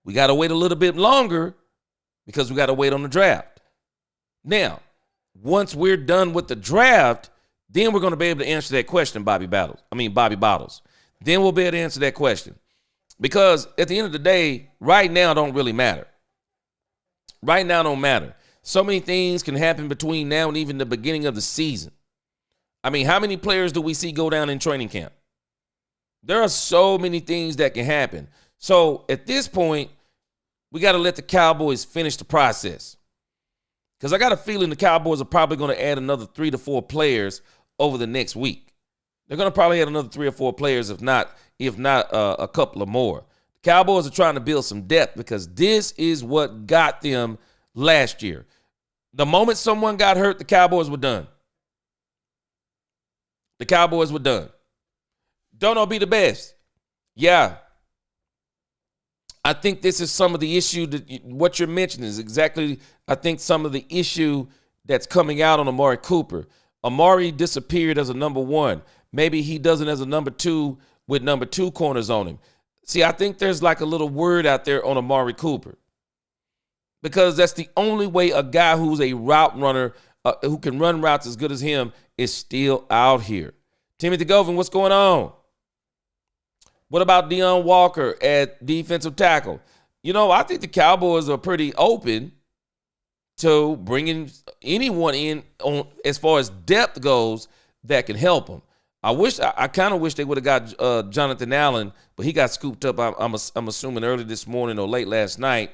we got to wait a little bit longer because we got to wait on the draft. Now, once we're done with the draft, then we're going to be able to answer that question, Bobby Bottles. Then we'll be able to answer that question. Because at the end of the day, right now don't really matter. Right now don't matter. So many things can happen between now and even the beginning of the season. I mean, how many players do we see go down in training camp? There are so many things that can happen. So at this point, we got to let the Cowboys finish the process. Because I got a feeling the Cowboys are probably going to add another 3 to 4 players over the next week. They're going to probably add another 3 or 4 players, if not a couple of more. The Cowboys are trying to build some depth because this is what got them last year. The moment someone got hurt, the Cowboys were done. The Cowboys were done. Don't know be the best. Yeah. I think this is some of the issue that what you're mentioning is exactly, I think, some of the issue that's coming out on Amari Cooper. Amari disappeared as a number 1. Maybe he doesn't as a number 2 with number 2 corners on him. See, I think there's like a little word out there on Amari Cooper because that's the only way a guy who's a route runner, who can run routes as good as him, is still out here. Timothy Govin, what's going on? What about Deion Walker at defensive tackle? I think the Cowboys are pretty open to bringing anyone in on as far as depth goes that can help them. I kind of wish they would have got Jonathan Allen, but he got scooped up. I'm assuming early this morning or late last night.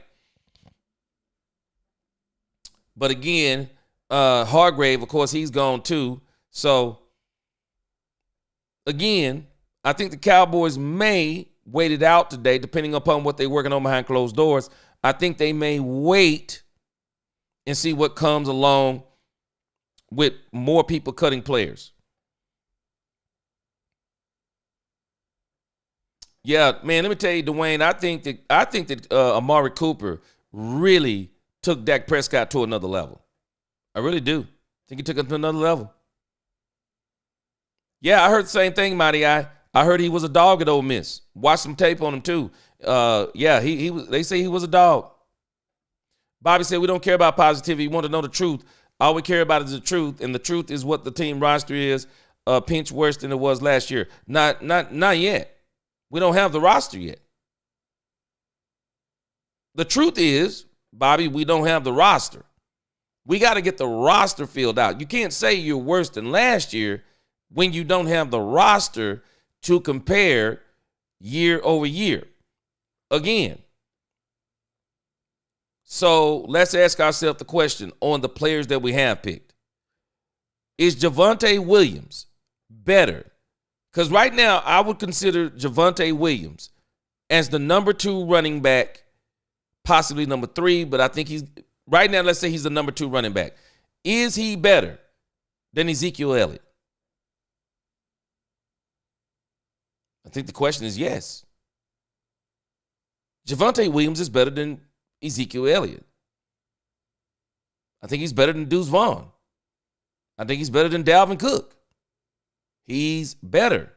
But again, Hargrave, of course, he's gone too. So again, I think the Cowboys may wait it out today, depending upon what they're working on behind closed doors. I think they may wait and see what comes along with more people cutting players. Yeah, man, let me tell you, Dwayne, I think that Amari Cooper really took Dak Prescott to another level. I really do. I think he took him to another level. Yeah, I heard the same thing, Mighty I. I heard he was a dog at Ole Miss. Watched some tape on him too. Yeah, he was. They say he was a dog. Bobby said we don't care about positivity. We want to know the truth. All we care about is the truth, and the truth is what the team roster is. Pinch worse than it was last year. Not yet. We don't have the roster yet. The truth is, Bobby, we don't have the roster. We got to get the roster filled out. You can't say you're worse than last year when you don't have the roster to compare year over year. Again. So let's ask ourselves the question on the players that we have picked. Is Javonte Williams better? Because right now I would consider Javonte Williams as the number 2 running back, possibly number 3, but I think right now, let's say he's the number 2 running back. Is he better than Ezekiel Elliott? I think the question is yes. Javonte Williams is better than Ezekiel Elliott. I think he's better than Deuce Vaughn. I think he's better than Dalvin Cook. He's better.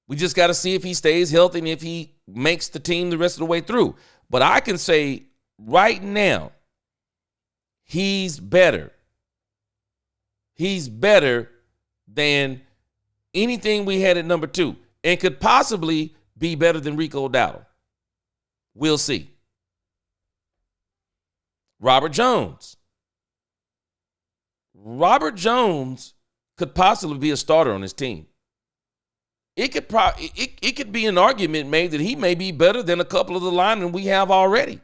We just got to see if he stays healthy and if he makes the team the rest of the way through. But I can say right now, he's better. He's better than anything we had at number 2 and could possibly be better than Rico Dowdle. We'll see. Robert Jones. Robert Jones could possibly be a starter on his team. It could be an argument made that he may be better than a couple of the linemen we have already.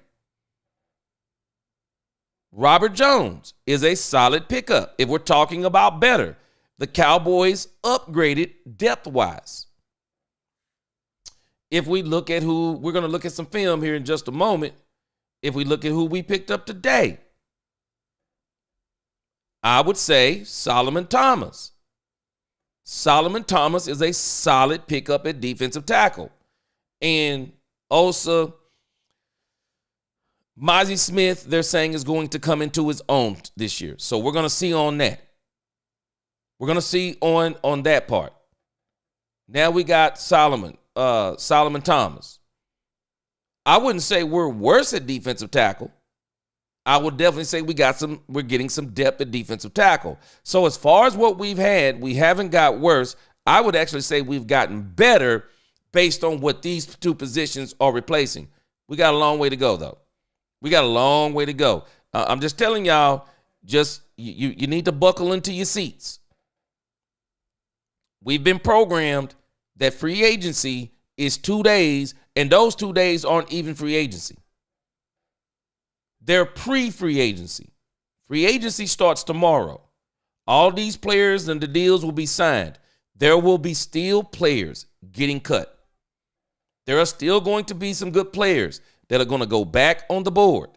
Robert Jones is a solid pickup if we're talking about better. The Cowboys upgraded depth-wise. If we look at who, we're going to look at some film here in just a moment. If we look at who we picked up today, I would say Solomon Thomas. Solomon Thomas is a solid pickup at defensive tackle. And also, Mozzie Smith, they're saying, is going to come into his own this year. So we're going to see on that. We're going to see on that part. Now we got Solomon Thomas. I wouldn't say we're worse at defensive tackle. I would definitely say we're getting some depth at defensive tackle. So as far as what we've had, we haven't got worse. I would actually say we've gotten better based on what these two positions are replacing. We got a long way to go, though. We got a long way to go. I'm just telling y'all, you need to buckle into your seats. We've been programmed that free agency is 2 days, and those 2 days aren't even free agency. They're pre-free agency. Free agency starts tomorrow. All these players and the deals will be signed. There will be still players getting cut. There are still going to be some good players that are going to go back on the board.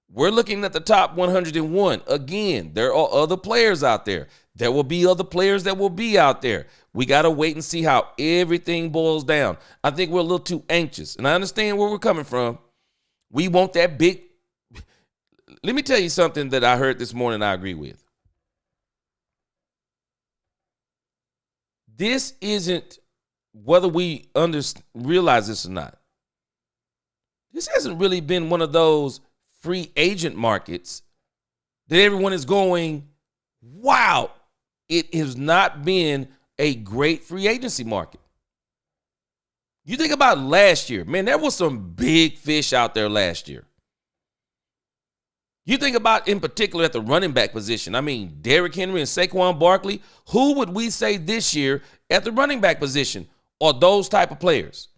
We're looking at the top 101. Again, there are other players out there. There will be other players that will be out there. We got to wait and see how everything boils down. I think we're a little too anxious, and I understand where we're coming from. We want that big. Let me tell you something that I heard this morning I agree with. This isn't, whether we realize this or not, this hasn't really been one of those free agent markets that everyone is going, wow. It has not been a great free agency market. You think about last year, man, there was some big fish out there last year. You think about, in particular, at the running back position. I mean, Derrick Henry and Saquon Barkley. Who would we say this year at the running back position are those type of players?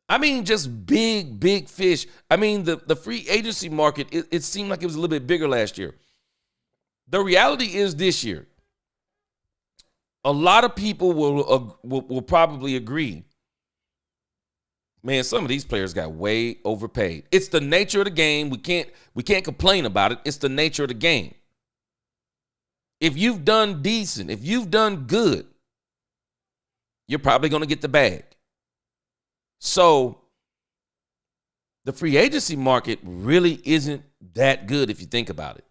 I mean, just big fish. I mean, the free agency market, it seemed like it was a little bit bigger last year. The reality is this year, a lot of people will probably agree, man, some of these players got way overpaid. It's the nature of the game. We can't complain about it. It's the nature of the game. If you've done decent, if you've done good, you're probably going to get the bag. So the free agency market really isn't that good if you think about it.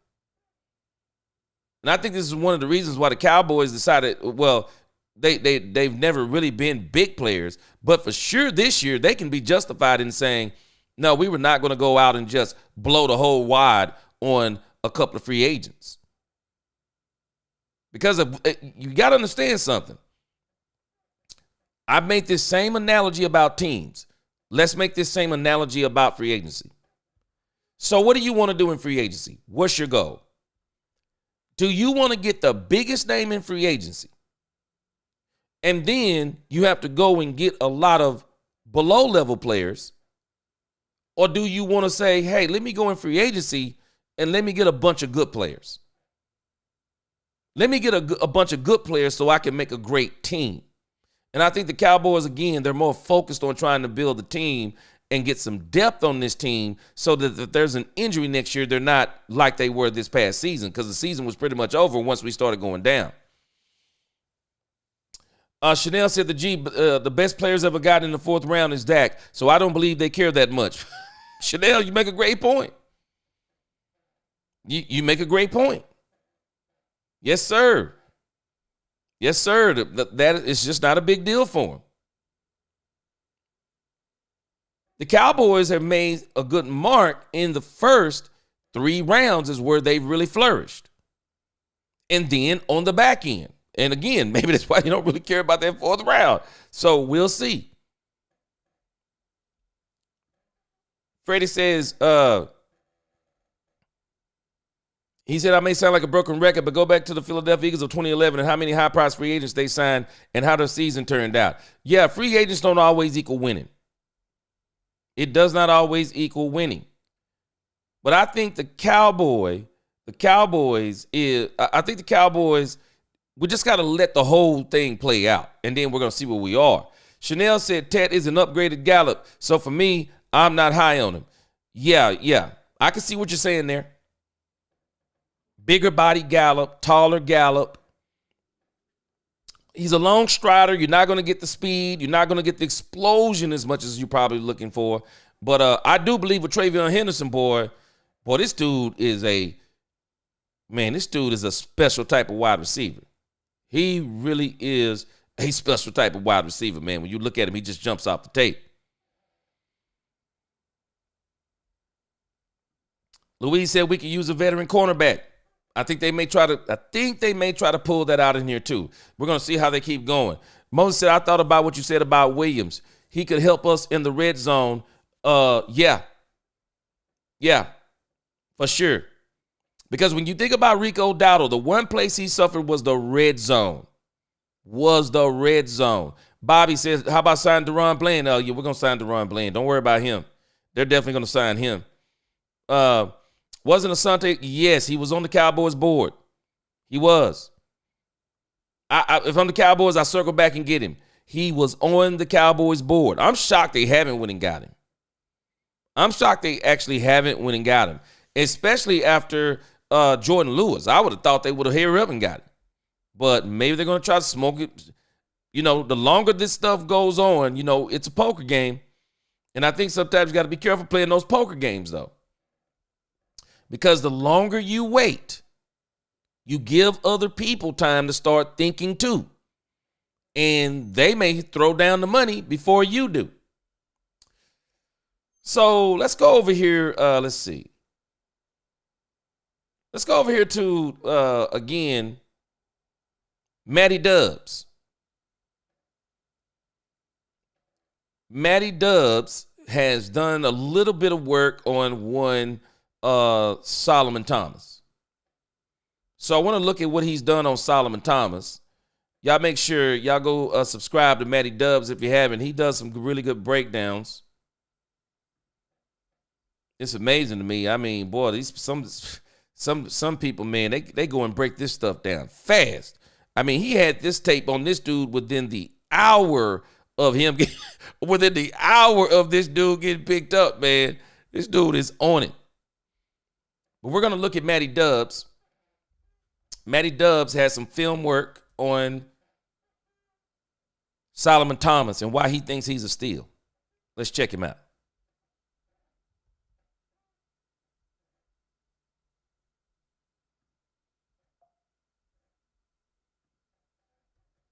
And I think this is one of the reasons why the Cowboys decided, well, they've never really been big players, but for sure this year they can be justified in saying, no, we were not going to go out and just blow the whole wad on a couple of free agents. Because you got to understand something. I've made this same analogy about teams. Let's make this same analogy about free agency. So what do you want to do in free agency? What's your goal? Do you want to get the biggest name in free agency? And then you have to go and get a lot of below-level players? Or do you want to say, hey, let me go in free agency and let me get a bunch of good players? Let me get a bunch of good players so I can make a great team. And I think the Cowboys, again, they're more focused on trying to build a team and get some depth on this team so that if there's an injury next year, they're not like they were this past season, because the season was pretty much over once we started going down. Chanel said the best players ever got in the fourth round is Dak, so I don't believe they care that much. Chanel, you make a great point. You make a great point. Yes, sir. Yes, sir. That is just not a big deal for him. The Cowboys have made a good mark in the first 3 rounds is where they really flourished. And then on the back end. And again, maybe that's why you don't really care about that 4th round. So we'll see. Freddie says, he said, I may sound like a broken record, but go back to the Philadelphia Eagles of 2011 and how many high-priced free agents they signed and how their season turned out. Yeah, free agents don't always equal winning. It does not always equal winning. But I think the Cowboys, we just got to let the whole thing play out, and then we're going to see where we are. Chanel said Ted is an upgraded Gallup, so for me, I'm not high on him. Yeah. I can see what you're saying there. Bigger body Gallup, taller Gallup. He's a long strider. You're not going to get the speed. You're not going to get the explosion as much as you're probably looking for. But I do believe with Travion Henderson, boy, this dude is a special type of wide receiver. He really is a special type of wide receiver, man. When you look at him, he just jumps off the tape. Louise said we could use a veteran cornerback. I think they may try to pull that out in here too. We're going to see how they keep going. Moses said, I thought about what you said about Williams. He could help us in the red zone. Yeah, for sure. Because when you think about Rico Dowdle, the one place he suffered was the red zone. Bobby says, how about signing DeRon Bland? Oh, yeah, we're going to sign DeRon Bland. Don't worry about him. They're definitely going to sign him. Wasn't Asante? Yes, he was on the Cowboys board. He was. If I'm the Cowboys, I circle back and get him. He was on the Cowboys board. I'm shocked they haven't went and got him. I'm shocked they actually haven't went and got him, especially after Jordan Lewis. I would have thought they would have hurried up and got him. But maybe they're going to try to smoke it. You know, the longer this stuff goes on, you know, it's a poker game. And I think sometimes you got to be careful playing those poker games, though. Because the longer you wait, you give other people time to start thinking too. And they may throw down the money before you do. So let's go over here. Let's see. Let's go over here to, again, Matty Dubs. Matty Dubs has done a little bit of work on one Solomon Thomas. So I want to look at what he's done on Solomon Thomas. Y'all make sure y'all go subscribe to Matty Dubs if you haven't. He does some really good breakdowns. It's amazing to me. I mean, boy, these some people, man, they go and break this stuff down fast. I mean, he had this tape on this dude within the hour of him within the hour of this dude getting picked up, man. This dude is on it. But we're going to look at Matty Dubs. Matty Dubs has some film work on Solomon Thomas and why he thinks he's a steal. Let's check him out.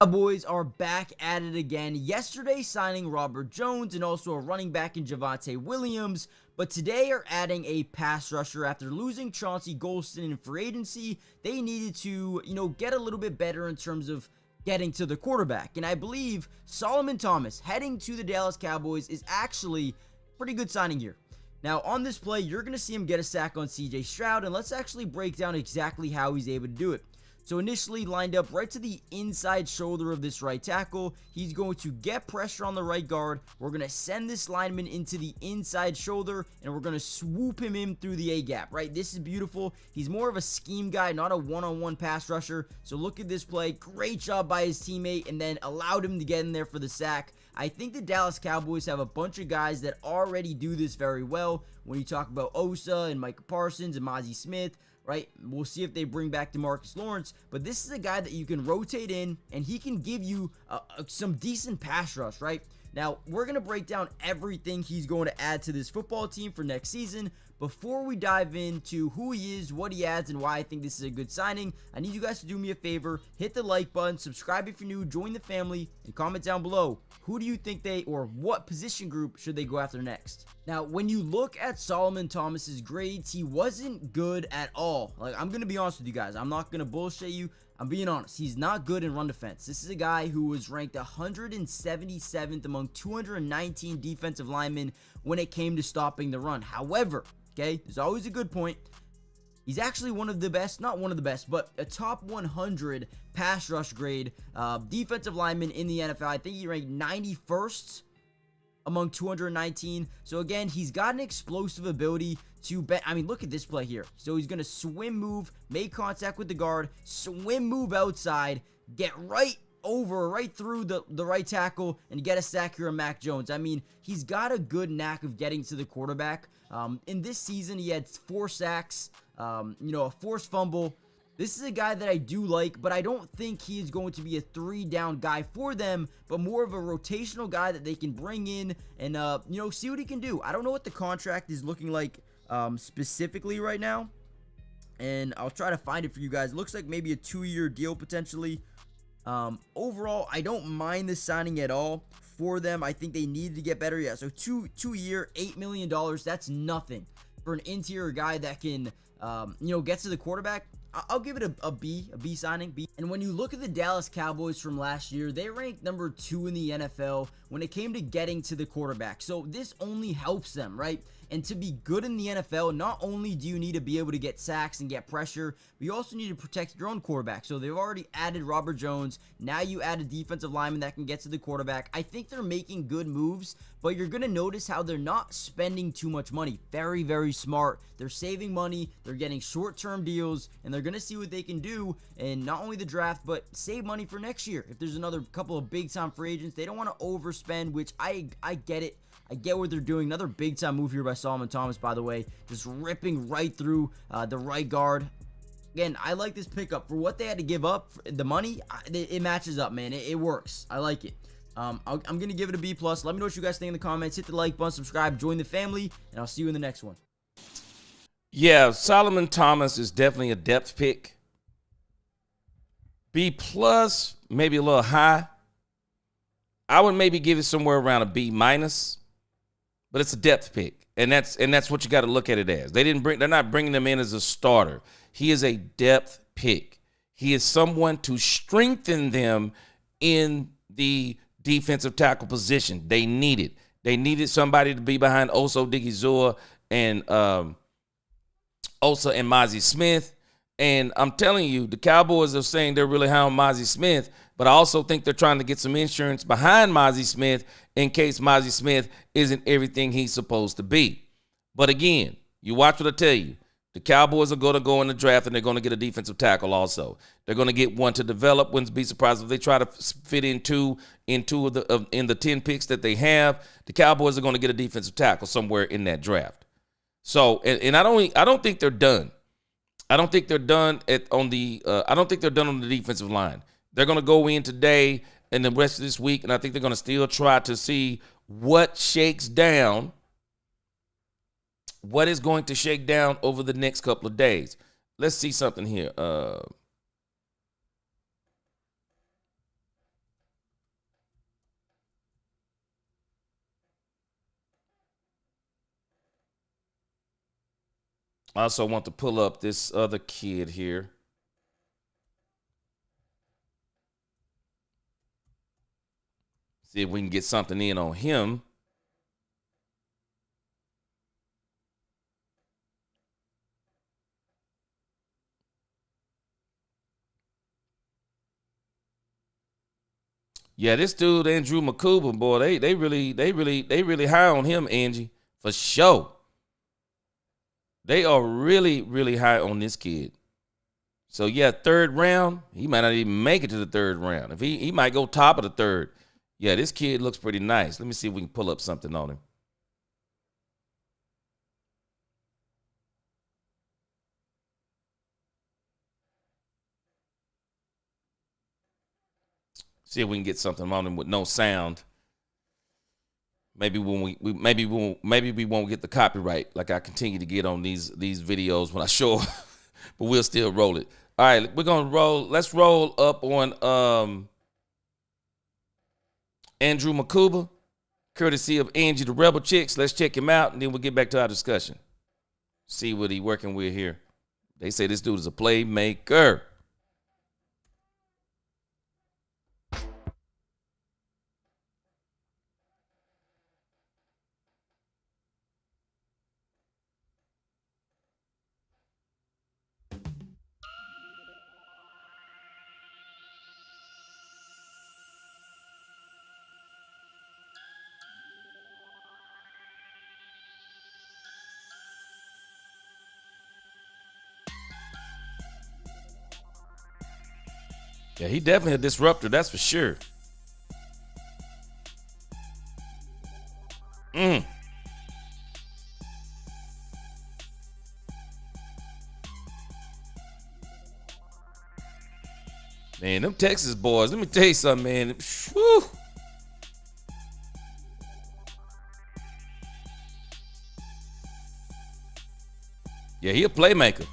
Cowboys are back at it again. Yesterday signing Robert Jones and also a running back in Javonte Williams, but today are adding a pass rusher after losing Chauncey Golston in free agency. They needed to, get a little bit better in terms of getting to the quarterback. And I believe Solomon Thomas heading to the Dallas Cowboys is actually a pretty good signing here. Now, on this play, you're going to see him get a sack on CJ Stroud, and let's actually break down exactly how he's able to do it. So initially lined up right to the inside shoulder of this right tackle. He's going to get pressure on the right guard. We're going to send this lineman into the inside shoulder, and we're going to swoop him in through the A-gap, right? This is beautiful. He's more of a scheme guy, not a one-on-one pass rusher. So look at this play. Great job by his teammate, and then allowed him to get in there for the sack. I think the Dallas Cowboys have a bunch of guys that already do this very well. When you talk about Osa and Micah Parsons and Mozzie Smith, right? We'll see if they bring back DeMarcus Lawrence, but this is a guy that you can rotate in, and he can give you some decent pass rush, right? Now, we're going to break down everything he's going to add to this football team for next season. Before we dive into who he is, what he adds, and why I think this is a good signing, I need you guys to do me a favor. Hit the like button, subscribe if you're new, join the family, and comment down below. Who do you think or what position group should they go after next? Now, when you look at Solomon Thomas's grades, he wasn't good at all. Like, I'm going to be honest with you guys. I'm not going to bullshit you. I'm being honest. He's not good in run defense. This is a guy who was ranked 177th among 219 defensive linemen when it came to stopping the run. However, okay, there's always a good point. He's actually one of the best, not one of the best, but a top 100 pass rush grade defensive lineman in the NFL. I think he ranked 91st among 219. So again, he's got an explosive ability to look at this play here. So he's going to swim move, make contact with the guard, swim move outside, get right through the right tackle, and get a sack here on Mac Jones. I mean, he's got a good knack of getting to the quarterback. In this season, he had 4 sacks, a forced fumble. This is a guy that I do like, but I don't think he is going to be a 3-down guy for them, but more of a rotational guy that they can bring in and, see what he can do. I don't know what the contract is looking like specifically right now, and I'll try to find it for you guys. It looks like maybe a 2-year deal potentially. Overall, I don't mind this signing at all for them. I think they need to get better. Yeah, so two-year, $8 million. That's nothing for an interior guy that can, get to the quarterback. I'll give it a B signing. B. And when you look at the Dallas Cowboys from last year, they ranked number 2 in the NFL when it came to getting to the quarterback. So this only helps them, right? And to be good in the NFL, not only do you need to be able to get sacks and get pressure, but you also need to protect your own quarterback. So they've already added Robert Jones. Now you add a defensive lineman that can get to the quarterback. I think they're making good moves, but you're going to notice how they're not spending too much money. Very, very smart. They're saving money. They're getting short-term deals, and they're going to see what they can do in not only the draft, but save money for next year. If there's another couple of big-time free agents, they don't want to overspend, which I get it. I get what they're doing. Another big-time move here by Solomon Thomas, by the way. Just ripping right through the right guard. Again, I like this pickup. For what they had to give up, the money, it matches up, man. It works. I like it. I'm going to give it a B+. Let me know what you guys think in the comments. Hit the like button, subscribe, join the family, and I'll see you in the next one. Yeah, Solomon Thomas is definitely a depth pick. B+, maybe a little high. I would maybe give it somewhere around a B-, but it's a depth pick, and that's what you got to look at it as. They're not bringing him in as a starter. He is a depth pick. He is someone to strengthen them in the defensive tackle position. They need it. They needed somebody to be behind Osa Odighizuwa and Osa and Mozzie Smith. And I'm telling you, the Cowboys are saying they're really high on Mozzie Smith, but I also think they're trying to get some insurance behind Mozzie Smith in case Mozzie Smith isn't everything he's supposed to be. But again, you watch what I tell you. The Cowboys are going to go in the draft, and they're going to get a defensive tackle also. They're going to get one to develop. Wouldn't be surprised if they try to fit in the 10 picks that they have. The Cowboys are going to get a defensive tackle somewhere in that draft. So, and I don't think they're done. I don't think they're done on the defensive line. They're going to go in today and the rest of this week, and I think they're going to still try to see what shakes down. What is going to shake down over the next couple of days? Let's see something here. I also want to pull up this other kid here. See if we can get something in on him. Yeah, this dude Andrew McCouben, boy, they really high on him, Angie, for sure. They are really, really high on this kid. So yeah, 3rd round, he might not even make it to the 3rd round. If he might go top of the 3rd. Yeah, this kid looks pretty nice. Let me see if we can pull up something on him. See if we can get something on him with no sound. Maybe when maybe we won't get the copyright like I continue to get on these videos when I show, but we'll still roll it. All right, we're gonna roll. Let's roll up on Andrew Makuba, courtesy of Angie the Rebel Chicks. Let's check him out, and then we'll get back to our discussion. See what he working with here. They say this dude is a playmaker. Yeah, he definitely a disruptor, that's for sure. Man, them Texas boys, let me tell you something, man. Whew. Yeah, he a playmaker.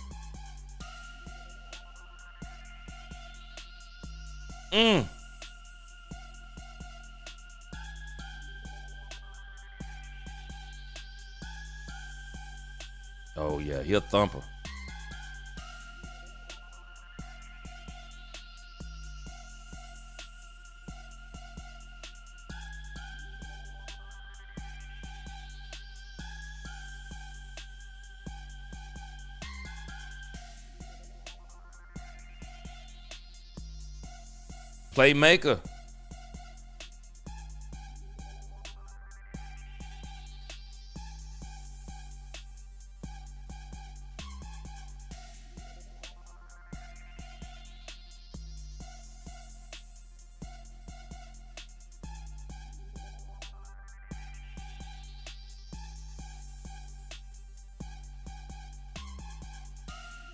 Oh, yeah, he a thumper. Playmaker.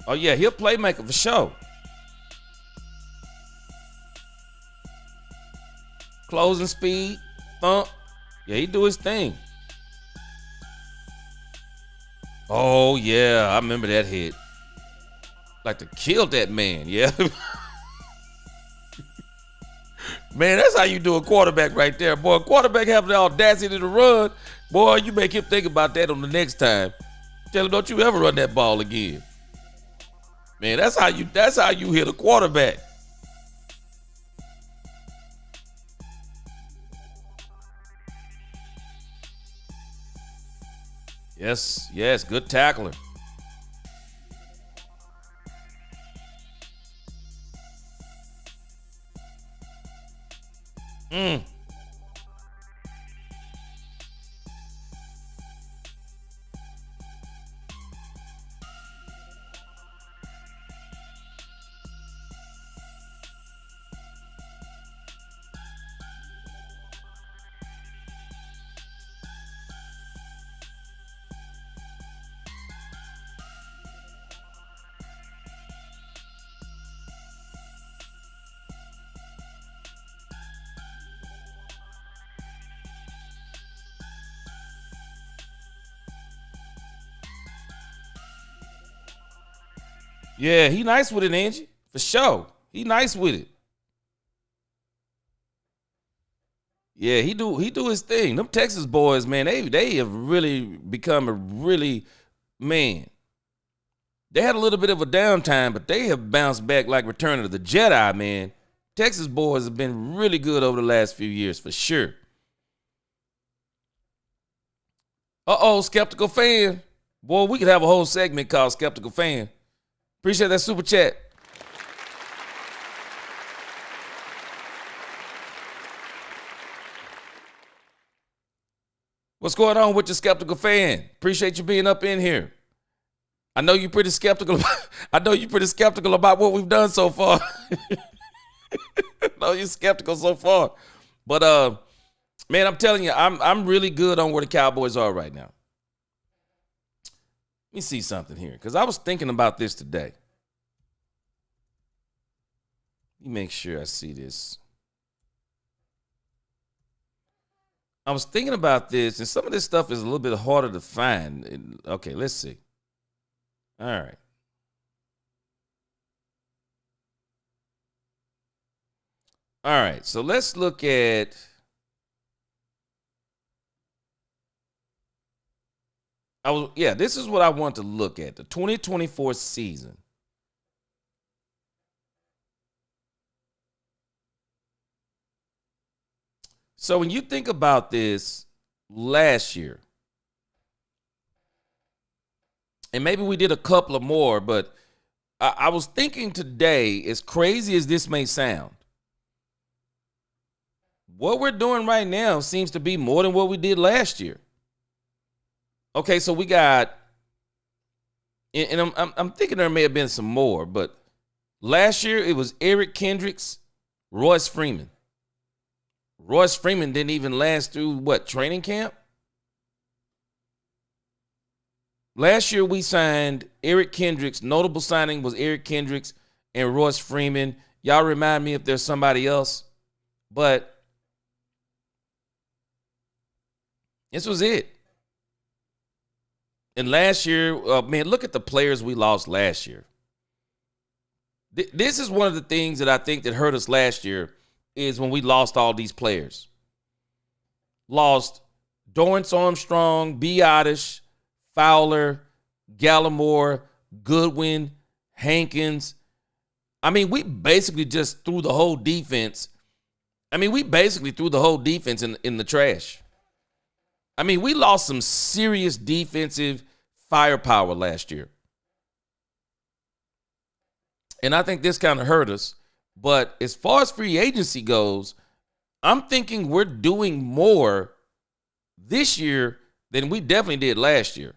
Oh, yeah, he a playmaker for sure. Closing speed, thump. Yeah, he do his thing. Oh, yeah, I remember that hit. Like to kill that man, yeah. Man, that's how you do a quarterback right there. Boy, a quarterback have the audacity to run. Boy, you make him think about that on the next time. Tell him, don't you ever run that ball again. Man, that's how you hit a quarterback. Yes, good tackler. Yeah, he nice with it, Angie. For sure. He nice with it. Yeah, he do his thing. Them Texas boys, man, they have really become a really, man. They had a little bit of a downtime, but they have bounced back like Return of the Jedi, man. Texas boys have been really good over the last few years, for sure. Uh-oh, Skeptical Fan. Boy, we could have a whole segment called Skeptical Fan. Appreciate that super chat. What's going on with your Skeptical Fan? Appreciate you being up in here. I know you're pretty skeptical. I know you're pretty skeptical about what we've done so far. I know you're skeptical so far, but man, I'm telling you, I'm really good on where the Cowboys are right now. Let me see something here, because I was thinking about this today. Let me make sure I see this. I was thinking about this, and some of this stuff is a little bit harder to find. Okay, let's see. All right. All right, so let's look at this is what I want to look at, the 2024 season. So when you think about this last year, and maybe we did a couple of more, but I was thinking today, as crazy as this may sound, what we're doing right now seems to be more than what we did last year. Okay, so we got, and I'm thinking there may have been some more, but last year it was Eric Kendricks, Royce Freeman. Royce Freeman didn't even last through training camp? Last year we signed Eric Kendricks. Notable signing was Eric Kendricks and Royce Freeman. Y'all remind me if there's somebody else, but this was it. And last year, man, look at the players we lost last year. This is one of the things that I think that hurt us last year is when we lost all these players. Lost Dorrance Armstrong, Biotish, Fowler, Gallimore, Goodwin, Hankins. I mean, we basically just threw the whole defense. In the trash. I mean, we lost some serious defensive firepower last year. And I think this kind of hurt us. But as far as free agency goes, I'm thinking we're doing more this year than we definitely did last year.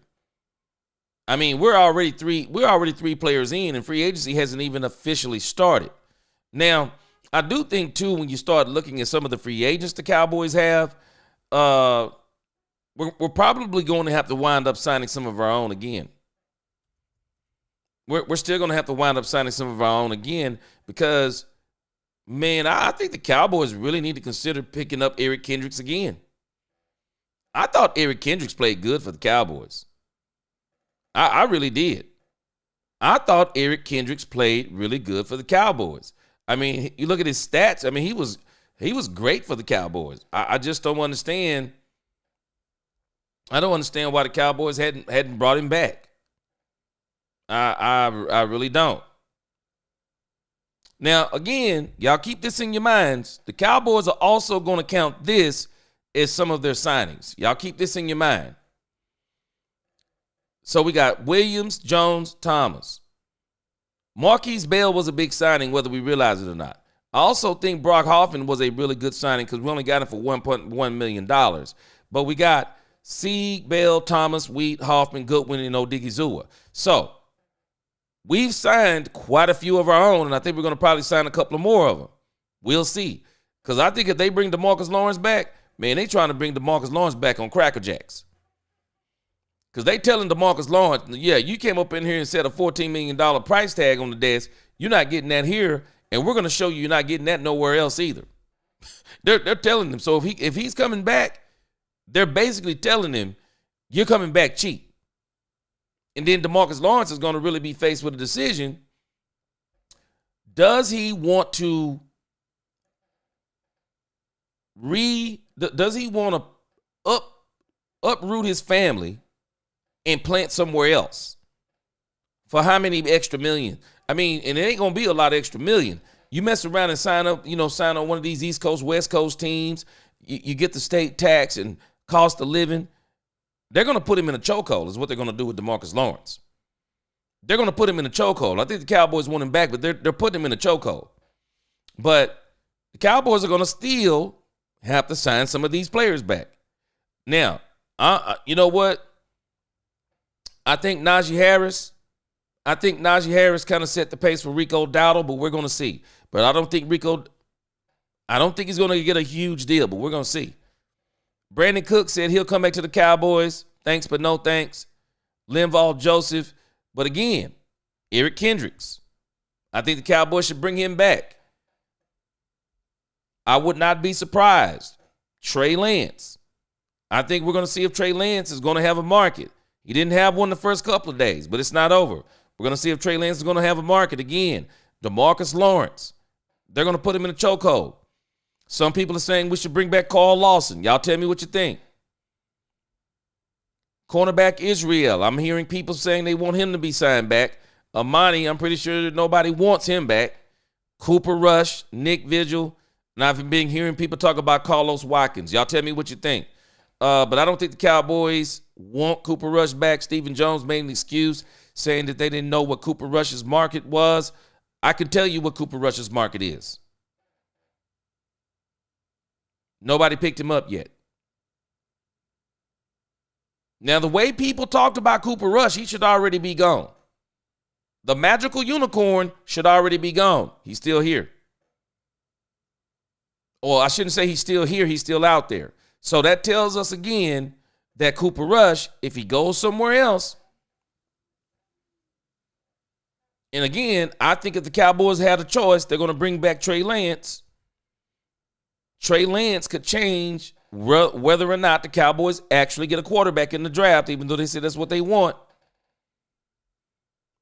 I mean, we're already three players in, and free agency hasn't even officially started. Now, I do think too, when you start looking at some of the free agents the Cowboys have, we're probably going to have to wind up signing some of our own again. We're still going to have to wind up signing some of our own again because, man, I think the Cowboys really need to consider picking up Eric Kendricks again. I thought Eric Kendricks played good for the Cowboys. I really did. I thought Eric Kendricks played really good for the Cowboys. I mean, you look at his stats. I mean, he was great for the Cowboys. I just don't understand. I don't understand why the Cowboys hadn't brought him back. I really don't. Now, again, y'all keep this in your minds. The Cowboys are also going to count this as some of their signings. Y'all keep this in your mind. So we got Williams, Jones, Thomas. Marquise Bell was a big signing, whether we realize it or not. I also think Brock Hoffman was a really good signing because we only got him for $1.1 million. But we got Sieg, Bell, Thomas, Wheat, Hoffman, Goodwin, and Odigizua. So we've signed quite a few of our own, and I think we're going to probably sign a couple of more of them. We'll see. Because I think if they bring DeMarcus Lawrence back, man, they trying to bring DeMarcus Lawrence back on Cracker Jacks. Because they telling DeMarcus Lawrence, yeah, you came up in here and set a $14 million price tag on the desk. You're not getting that here, and we're going to show you you're not getting that nowhere else either. They're telling him. So if he's coming back, they're basically telling him, you're coming back cheap. And then DeMarcus Lawrence is going to really be faced with a decision. Does he want to uproot his family and plant somewhere else? For how many extra million? I mean, and it ain't going to be a lot of extra million. You mess around and sign on one of these East Coast, West Coast teams. You get the state tax and cost of living. They're going to put him in a chokehold is what they're going to do with DeMarcus Lawrence. They're going to put him in a chokehold. I think the Cowboys want him back, but they're putting him in a chokehold. But the Cowboys are going to still have to sign some of these players back. Now, you know what? I think Najee Harris kind of set the pace for Rico Dowdle, but we're going to see. But I don't think he's going to get a huge deal, but we're going to see. Brandon Cook said he'll come back to the Cowboys. Thanks, but no thanks. Linval Joseph. But again, Eric Kendricks. I think the Cowboys should bring him back. I would not be surprised. Trey Lance. I think we're going to see if Trey Lance is going to have a market. He didn't have one the first couple of days, but it's not over. We're going to see if Trey Lance is going to have a market again. DeMarcus Lawrence, they're going to put him in a chokehold. Some people are saying we should bring back Carl Lawson. Y'all tell me what you think. Cornerback Israel, I'm hearing people saying they want him to be signed back. Amani, I'm pretty sure that nobody wants him back. Cooper Rush, Nick Vigil, and I've been hearing people talk about Carlos Watkins. Y'all tell me what you think. But I don't think the Cowboys want Cooper Rush back. Stephen Jones made an excuse saying that they didn't know what Cooper Rush's market was. I can tell you what Cooper Rush's market is. Nobody picked him up yet. Now, the way people talked about Cooper Rush, he should already be gone. The magical unicorn should already be gone. He's still here. Or I shouldn't say he's still here. He's still out there. So that tells us again that Cooper Rush, if he goes somewhere else, and again, I think if the Cowboys had a choice, they're going to bring back Trey Lance. Trey Lance could change whether or not the Cowboys actually get a quarterback in the draft, even though they say that's what they want.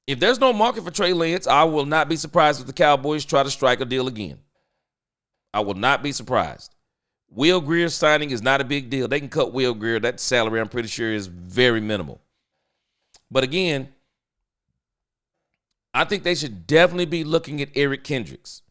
If there's no market for Trey Lance, I will not be surprised if the Cowboys try to strike a deal again. I will not be surprised. Will Greer's signing is not a big deal. They can cut Will Greer. That salary, I'm pretty sure, is very minimal. But again, I think they should definitely be looking at Eric Kendricks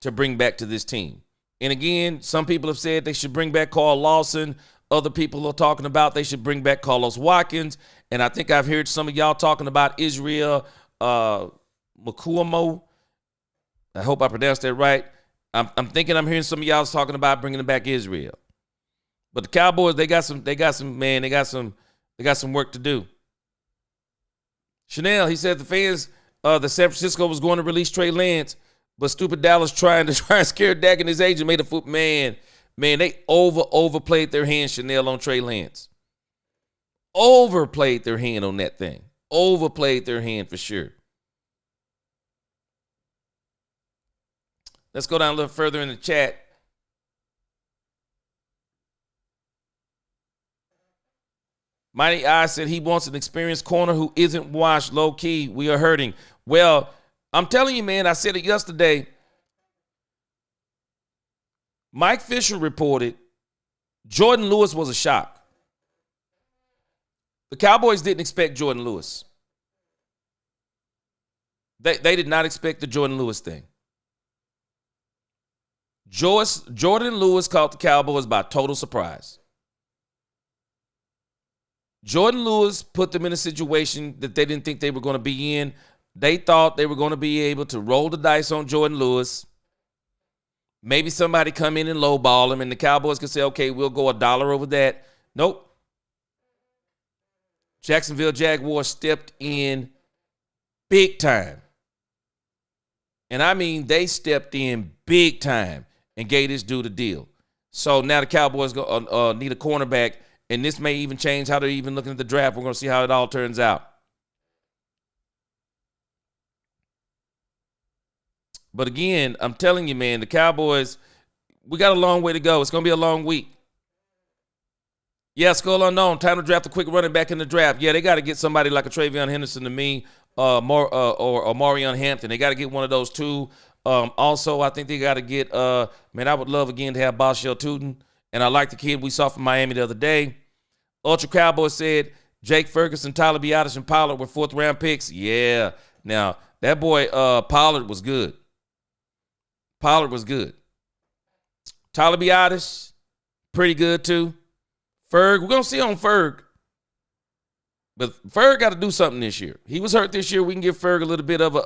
to bring back to this team. And again, some people have said they should bring back Carl Lawson. Other people are talking about they should bring back Carlos Watkins. And I think I've heard some of y'all talking about Israel Makuamo. I hope I pronounced that right. I'm thinking I'm hearing some of y'all talking about bringing back Israel. But the Cowboys, they got some work to do. Chanel, he said the fans, the San Francisco was going to release Trey Lance, but stupid Dallas trying to scare Dak and his agent made a foot. Man, they overplayed their hand, Chanel, on Trey Lance. Overplayed their hand on that thing. Overplayed their hand for sure. Let's go down a little further in the chat. Mighty I said he wants an experienced corner who isn't washed. Low key, we are hurting. Well, I'm telling you, man, I said it yesterday. Mike Fisher reported Jordan Lewis was a shock. The Cowboys didn't expect Jordan Lewis. They did not expect the Jordan Lewis thing. Jordan Lewis caught the Cowboys by total surprise. Jordan Lewis put them in a situation that they didn't think they were going to be in. They thought they were going to be able to roll the dice on Jordan Lewis. Maybe somebody come in and lowball him, and the Cowboys could say, okay, we'll go $1 over that. Nope. Jacksonville Jaguars stepped in big time. And I mean, they stepped in big time and gave this dude a deal. So now the Cowboys need a cornerback, and this may even change how they're even looking at the draft. We're going to see how it all turns out. But again, I'm telling you, man, the Cowboys, we got a long way to go. It's going to be a long week. Yeah, Skull Unknown, time to draft a quick running back in the draft. Yeah, they got to get somebody like a Travion Henderson to me or Marion Hampton. They got to get one of those two. Also, I think they got to get, man, I would love again to have Bashel Tootin. And I like the kid we saw from Miami the other day. Ultra Cowboy said Jake Ferguson, Tyler Biadasz, and Pollard were 4th-round picks. Yeah. Now, that boy Pollard was good. Pollard was good. Tyler Biadasz, pretty good too. Ferg, we're going to see on Ferg. But Ferg got to do something this year. He was hurt this year. We can give Ferg a little bit of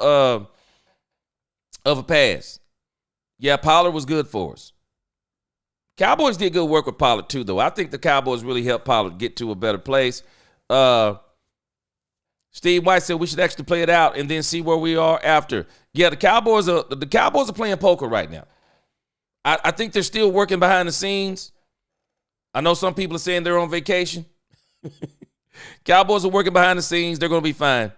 a pass. Yeah, Pollard was good for us. Cowboys did good work with Pollard too, though. I think the Cowboys really helped Pollard get to a better place. Steve White said we should actually play it out and then see where we are after. Yeah, the Cowboys are playing poker right now. I think they're still working behind the scenes. I know some people are saying they're on vacation. Cowboys are working behind the scenes. They're going to be fine.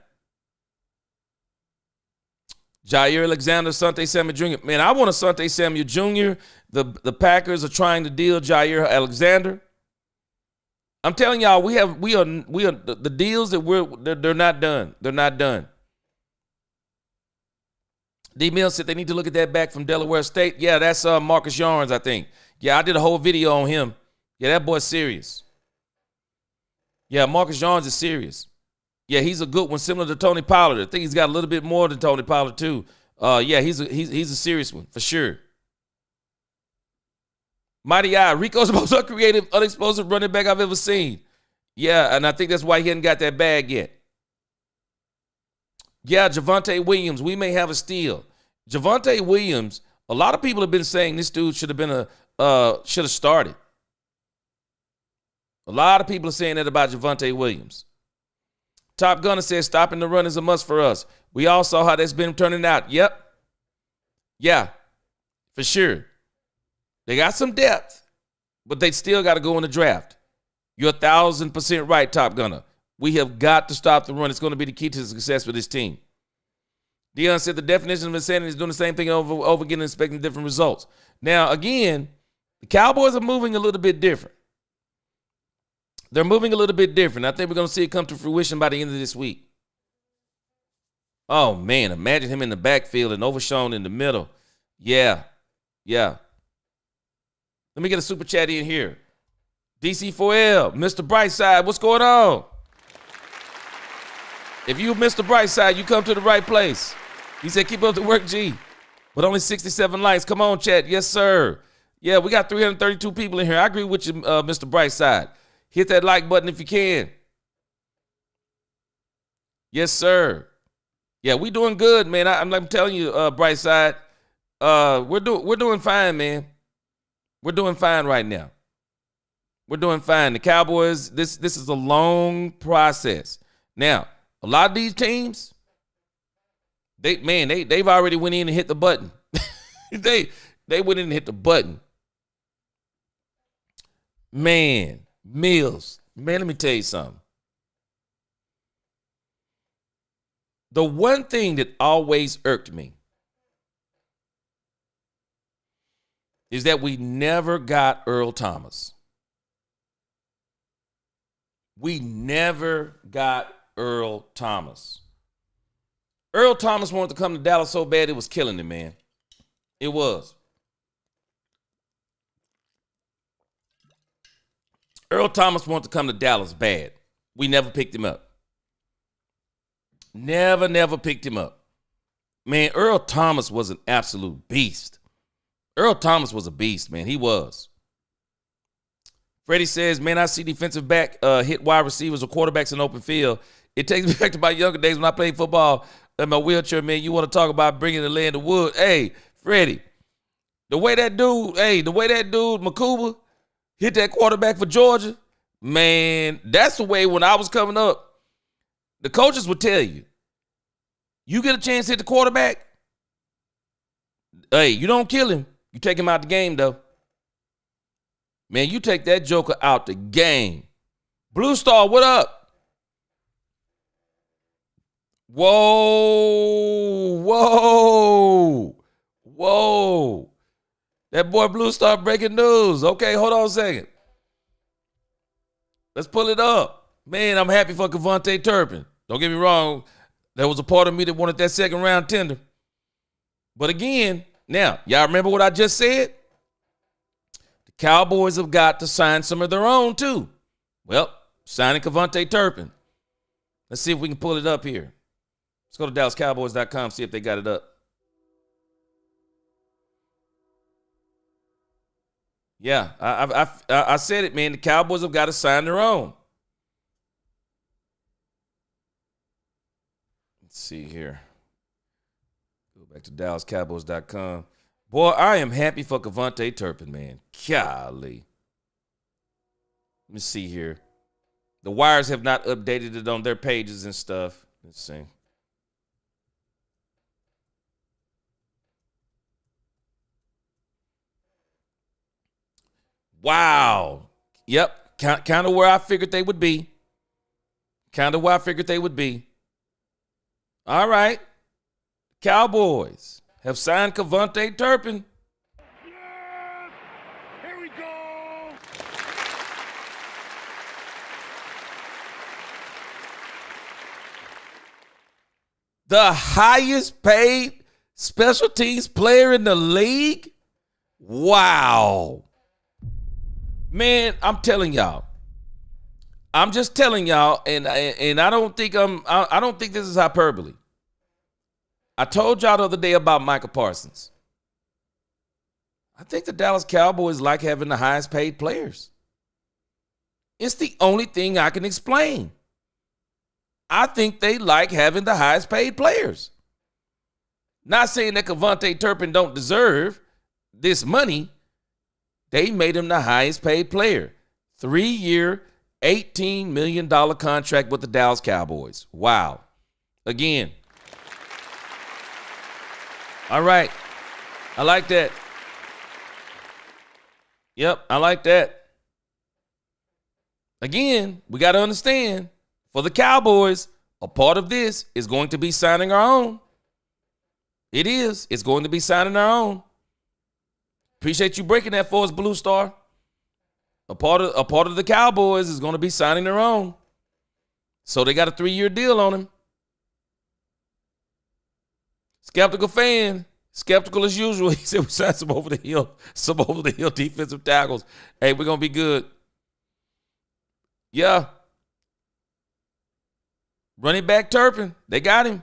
Jair Alexander, Asante Samuel Jr. Man, I want Asante Samuel Jr. The Packers are trying to deal Jair Alexander. I'm telling y'all, we are the deals that they're not done. They're not done. D Mills said they need to look at that back from Delaware State. Yeah, that's Marcus Yarns, I think. Yeah, I did a whole video on him. Yeah, that boy's serious. Yeah, Marcus Yarns is serious. Yeah, he's a good one, similar to Tony Pollard. I think he's got a little bit more than Tony Pollard too. Yeah, he's a serious one for sure. Mighty Eye, Rico's the most uncreative, unexplosive running back I've ever seen. Yeah, and I think that's why he hadn't got that bag yet. Yeah, Javonte Williams, we may have a steal. Javonte Williams, a lot of people have been saying this dude should have started. A lot of people are saying that about Javonte Williams. Top Gunner says stopping the run is a must for us. We all saw how that's been turning out. Yep. Yeah, for sure. They got some depth, but they still got to go in the draft. You're 1,000% right, Top Gunner. We have got to stop the run. It's going to be the key to success for this team. Deion said the definition of insanity is doing the same thing over again and expecting different results. Now, again, the Cowboys are moving a little bit different. They're moving a little bit different. I think we're going to see it come to fruition by the end of this week. Oh, man, imagine him in the backfield and Overshown in the middle. Yeah. Let me get a super chat in here. DC4L, Mr. Brightside, what's going on? If you Mr. Brightside, you come to the right place. He said, keep up the work, G. But only 67 likes. Come on, chat. Yes, sir. Yeah, we got 332 people in here. I agree with you, Mr. Brightside. Hit that like button if you can. Yes, sir. Yeah, we doing good, man. I'm telling you, Brightside, we're doing fine, man. We're doing fine right now. We're doing fine. The Cowboys, this is a long process. Now, a lot of these teams, they've already went in and hit the button. they went in and hit the button. Man, Mills, man, let me tell you something. The one thing that always irked me is that we never got Earl Thomas. We never got Earl Thomas. Earl Thomas wanted to come to Dallas so bad it was killing him, man. It was. Earl Thomas wanted to come to Dallas bad. We never picked him up. Never picked him up. Man, Earl Thomas was an absolute beast. Earl Thomas was a beast, man. He was. Freddie says, man, I see defensive back hit wide receivers or quarterbacks in open field. It takes me back to my younger days when I played football in my wheelchair, man. You want to talk about bringing the land of wood. Hey, Freddie, the way that dude, Makuba, hit that quarterback for Georgia, man, that's the way when I was coming up, the coaches would tell you, you get a chance to hit the quarterback, hey, you don't kill him. You take him out the game, though. Man, you take that joker out the game. Blue Star, what up? Whoa. That boy Blue Star breaking news. Okay, hold on a second. Let's pull it up. Man, I'm happy for Kevontae Turpin. Don't get me wrong. There was a part of me that wanted that second round tender. But again, now, y'all remember what I just said? The Cowboys have got to sign some of their own too. Well, signing Kevontae Turpin. Let's see if we can pull it up here. Let's go to DallasCowboys.com, see if they got it up. Yeah, I said it, man. The Cowboys have got to sign their own. Let's see here. Go back to DallasCowboys.com. Boy, I am happy for Kevontae Turpin, man. Golly. Let me see here. The Wires have not updated it on their pages and stuff. Let's see. Wow. Yep. Kind of where I figured they would be. All right. Cowboys have signed Kevontae Turpin. Yes! Here we go! The highest paid special teams player in the league? Wow. Man, I'm telling y'all. I'm just telling y'all, and I don't think I don't think this is hyperbole. I told y'all the other day about Michael Parsons. I think the Dallas Cowboys like having the highest paid players. It's the only thing I can explain. I think they like having the highest paid players. Not saying that Kevontae Turpin don't deserve this money. They made him the highest paid player. 3-year, $18 million contract with the Dallas Cowboys. Wow. Again. All right. I like that. Yep, I like that. Again, we got to understand, for the Cowboys, a part of this is going to be signing our own. It is. It's going to be signing our own. Appreciate you breaking that for us, Blue Star. A part of the Cowboys is going to be signing their own. So they got a 3-year deal on him. Skeptical fan. Skeptical as usual. He said we signed some over the hill defensive tackles. Hey, we're going to be good. Yeah. Running back Turpin. They got him.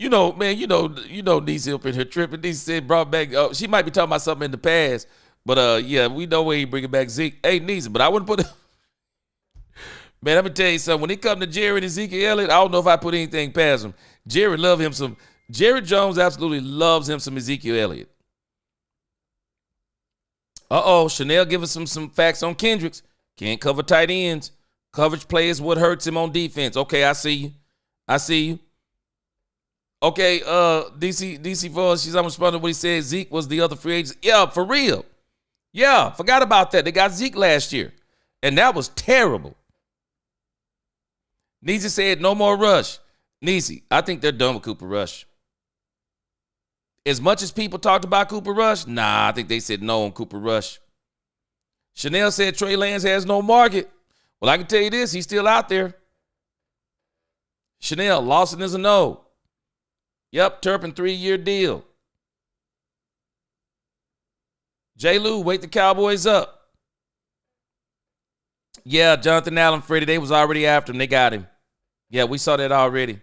Man, Niecy up in here tripping. Niecy said brought back, she might be talking about something in the past. But, yeah, we know where he bringing back Zeke. Hey, Niecy, but I wouldn't put it. Man, let me tell you something. When it comes to Jerry and Ezekiel Elliott, I don't know if I put anything past him. Jerry Jones absolutely loves him some Ezekiel Elliott. Chanel giving us some facts on Kendricks. Can't cover tight ends. Coverage play is what hurts him on defense. Okay, I see you. Okay, DC Falls, she's almost responding to what he said. Zeke was the other free agent. Yeah, for real. Yeah, forgot about that. They got Zeke last year, and that was terrible. Niecy said no more Rush. Niecy, I think they're done with Cooper Rush. As much as people talked about Cooper Rush, nah, I think they said no on Cooper Rush. Chanel said Trey Lance has no market. Well, I can tell you this, he's still out there. Chanel, Lawson is a no. Yep, Turpin 3-year deal. J. Lou, wake the Cowboys up. Yeah, Jonathan Allen, Freddie, they was already after him. They got him. Yeah, we saw that already.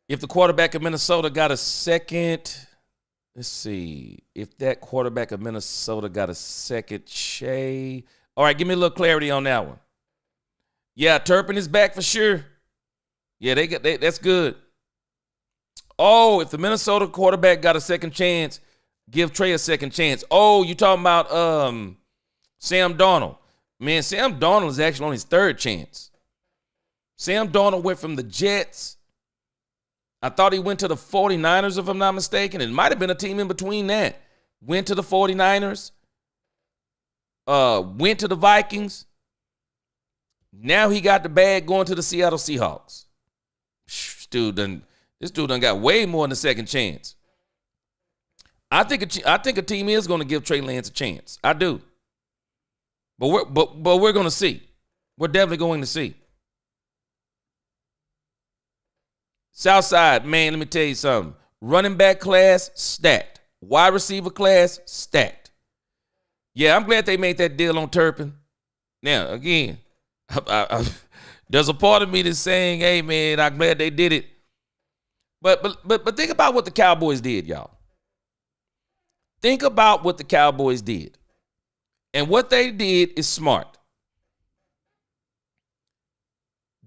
If the quarterback of Minnesota got a second, let's see. If that quarterback of Minnesota got a second, Shea. All right, give me a little clarity on that one. Yeah, Turpin is back for sure. Yeah, that's good. Oh, if the Minnesota quarterback got a second chance, give Trey a second chance. Oh, you talking about Sam Darnold. Man, Sam Darnold is actually on his third chance. Sam Darnold went from the Jets. I thought he went to the 49ers, if I'm not mistaken. It might have been a team in between that. Went to the 49ers. Went to the Vikings. Now he got the bag going to the Seattle Seahawks. This dude done got way more than a second chance. I think a team is going to give Trey Lance a chance. I do. But we're going to see. We're definitely going to see. Southside, man, let me tell you something. Running back class, stacked. Wide receiver class, stacked. Yeah, I'm glad they made that deal on Turpin. Now, again, there's a part of me that's saying, hey, man, I'm glad they did it. But think about what the Cowboys did, y'all. Think about what the Cowboys did. And what they did is smart.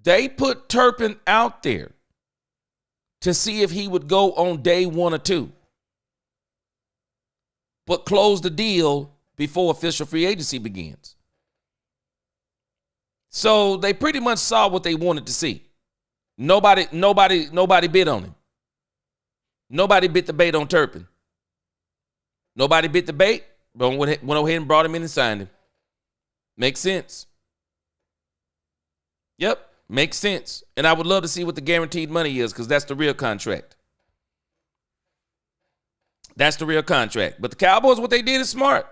They put Turpin out there to see if he would go on day 1 or 2, but close the deal before official free agency begins. So they pretty much saw what they wanted to see. Nobody bid on him. Nobody bit the bait on Turpin. Nobody bit the bait, but went ahead and brought him in and signed him. Makes sense. Yep. Makes sense. And I would love to see what the guaranteed money is, because that's the real contract. That's the real contract. But the Cowboys, what they did is smart.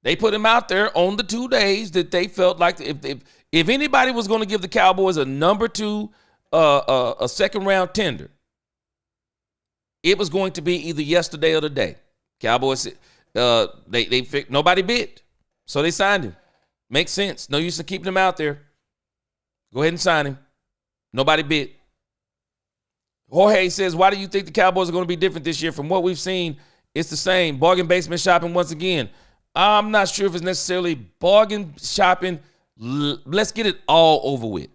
They put him out there on the 2 days that they felt like if anybody was going to give the Cowboys a number 2, a second round tender, it was going to be either yesterday or today. Cowboys, nobody bid, so they signed him. Makes sense. No use in keeping him out there. Go ahead and sign him. Nobody bid. Jorge says, why do you think the Cowboys are going to be different this year? From what we've seen, it's the same. Bargain basement shopping once again. I'm not sure if it's necessarily bargain shopping. Let's get it all over with.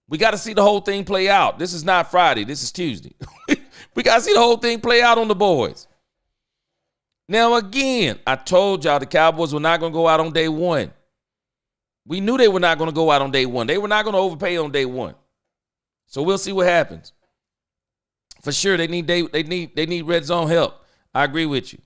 We got to see the whole thing play out. This is not Friday. This is Tuesday. We got to see the whole thing play out on the boys. Now, again, I told y'all the Cowboys were not going to go out on day one. We knew they were not going to go out on day one. They were not going to overpay on day one. So we'll see what happens. For sure, they need red zone help. I agree with you.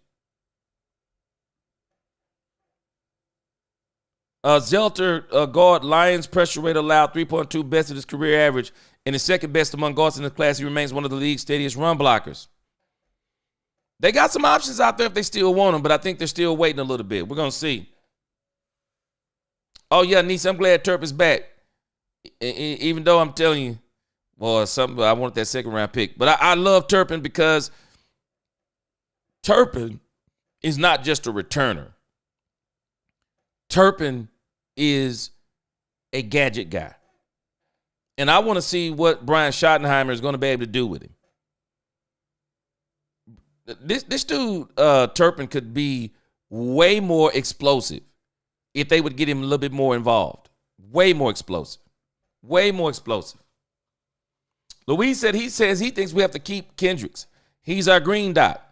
Zelter guard Lions pressure rate allowed 3.2, best of his career average, and is second best among guards in the class. He remains one of the league's steadiest run blockers. They got some options out there if they still want them, but I think they're still waiting a little bit. We're going to see. Oh, yeah, Niece, I'm glad Turp is back. Even though I'm telling you, well, something I wanted that second round pick. But I love Turpin because Turpin is not just a returner. Turpin is a gadget guy. And I want to see what Brian Schottenheimer is going to be able to do with him. This dude, Turpin, could be way more explosive if they would get him a little bit more involved. Way more explosive. Way more explosive. Louise said he thinks we have to keep Kendricks. He's our green dot.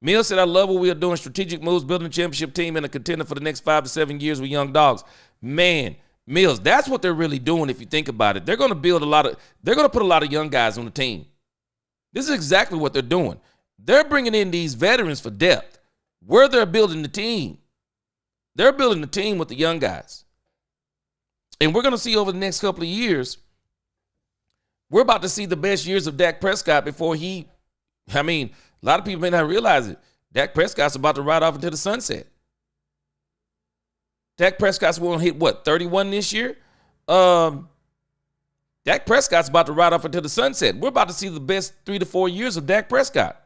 Mills said, I love what we are doing. Strategic moves, building a championship team and a contender for the next 5 to 7 years with young dogs. Man, Mills, that's what they're really doing if you think about it. They're going to put a lot of young guys on the team. This is exactly what they're doing. They're bringing in these veterans for depth. Where they're building the team. They're building the team with the young guys. And we're going to see over the next couple of years, we're about to see the best years of Dak Prescott before a lot of people may not realize it. Dak Prescott's about to ride off into the sunset. Dak Prescott's going to hit, 31 this year? Dak Prescott's about to ride off into the sunset. We're about to see the best 3 to 4 years of Dak Prescott.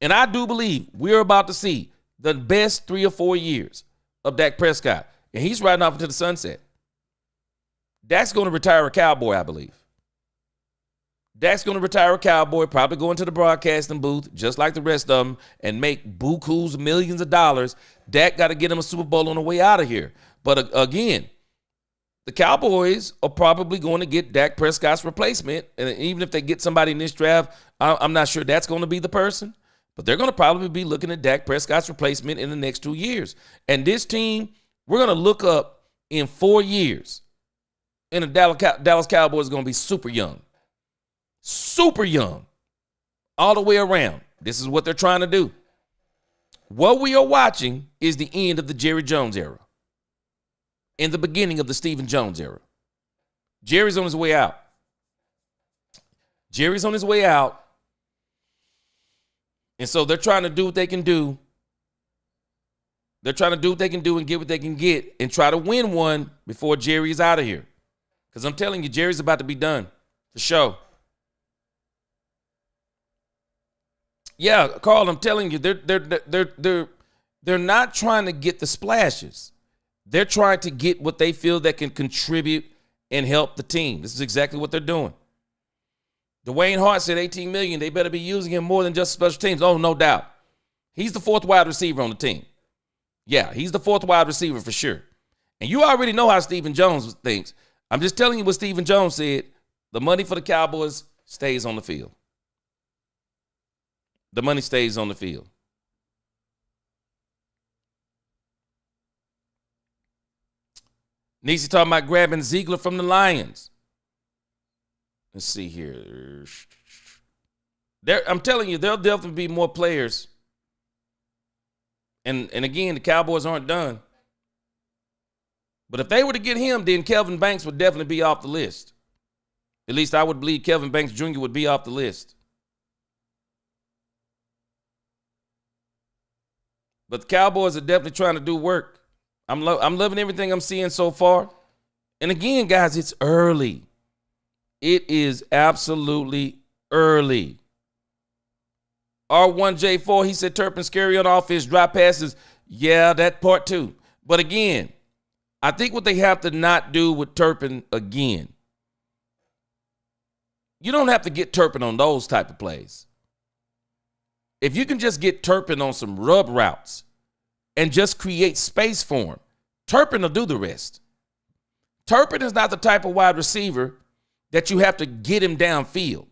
And I do believe we're about to see the best 3 or 4 years of Dak Prescott. And he's riding off into the sunset. Dak's going to retire a Cowboy, I believe. Dak's going to retire a Cowboy, probably go into the broadcasting booth, just like the rest of them, and make bukus, millions of dollars. Dak got to get him a Super Bowl on the way out of here. But again, the Cowboys are probably going to get Dak Prescott's replacement. And even if they get somebody in this draft, I'm not sure that's going to be the person. But they're going to probably be looking at Dak Prescott's replacement in the next 2 years. And this team, we're going to look up in 4 years. And the Dallas Cowboys are going to be super young. Super young. All the way around. This is what they're trying to do. What we are watching is the end of the Jerry Jones era. And the beginning of the Stephen Jones era. Jerry's on his way out. Jerry's on his way out. And so they're trying to do what they can do. They're trying to do what they can do and get what they can get and try to win one before Jerry's out of here. Because I'm telling you, Jerry's about to be done. For sure. Yeah, Carl, I'm telling you, they're not trying to get the splashes. They're trying to get what they feel that can contribute and help the team. This is exactly what they're doing. Dwayne Hart said $18 million. They better be using him more than just special teams. Oh, no doubt. He's the 4th wide receiver on the team. Yeah, he's the 4th wide receiver for sure. And you already know how Stephen Jones thinks. I'm just telling you what Stephen Jones said. The money for the Cowboys stays on the field. The money stays on the field. Niecy talking about grabbing Ziegler from the Lions. Let's see here. I'm telling you, there'll definitely be more players. And again, the Cowboys aren't done. But if they were to get him, then Kelvin Banks would definitely be off the list. At least I would believe Kelvin Banks Jr. would be off the list. But the Cowboys are definitely trying to do work. I'm loving everything I'm seeing so far. And again, guys, it's early. It is absolutely early. R1J4, he said Turpin scary on offense, drop passes. Yeah, that part too. But again, I think what they have to not do with Turpin again, you don't have to get Turpin on those type of plays. If you can just get Turpin on some rub routes and just create space for him, Turpin will do the rest. Turpin is not the type of wide receiver that you have to get him downfield.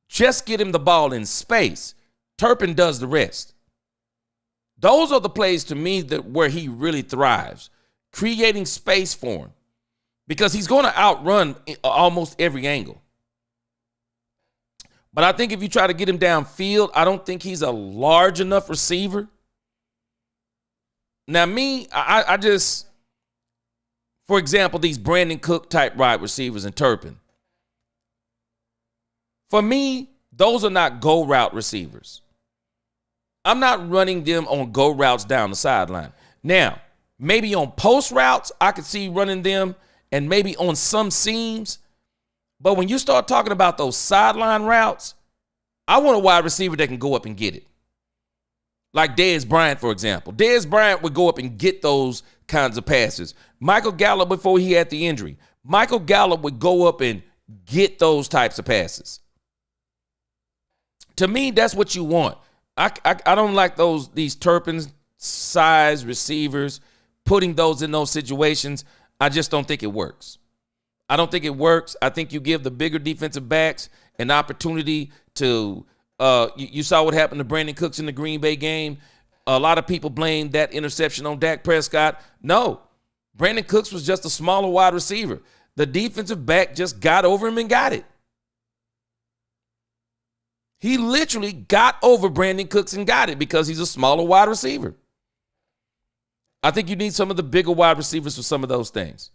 Just get him the ball in space. Turpin does the rest. Those are the plays to me that where he really thrives, creating space for him, because he's going to outrun almost every angle. But I think if you try to get him downfield, I don't think he's a large enough receiver. Now, I just, for example, these Brandon Cook type wide receivers and Turpin. For me, those are not go route receivers. I'm not running them on go routes down the sideline. Now, maybe on post routes, I could see running them, and maybe on some seams. But when you start talking about those sideline routes, I want a wide receiver that can go up and get it. Like Dez Bryant, for example. Dez Bryant would go up and get those kinds of passes. Michael Gallup, before he had the injury, Michael Gallup would go up and get those types of passes. To me, that's what you want. I don't like these Turpin size receivers, putting those in those situations. I just don't think it works. I don't think it works. I think you give the bigger defensive backs an opportunity to you saw what happened to Brandon Cooks in the Green Bay game. A lot of people blame that interception on Dak Prescott. No, Brandon Cooks was just a smaller wide receiver. The defensive back just got over him and got it. He literally got over Brandon Cooks and got it because he's a smaller wide receiver. I think you need some of the bigger wide receivers for some of those things.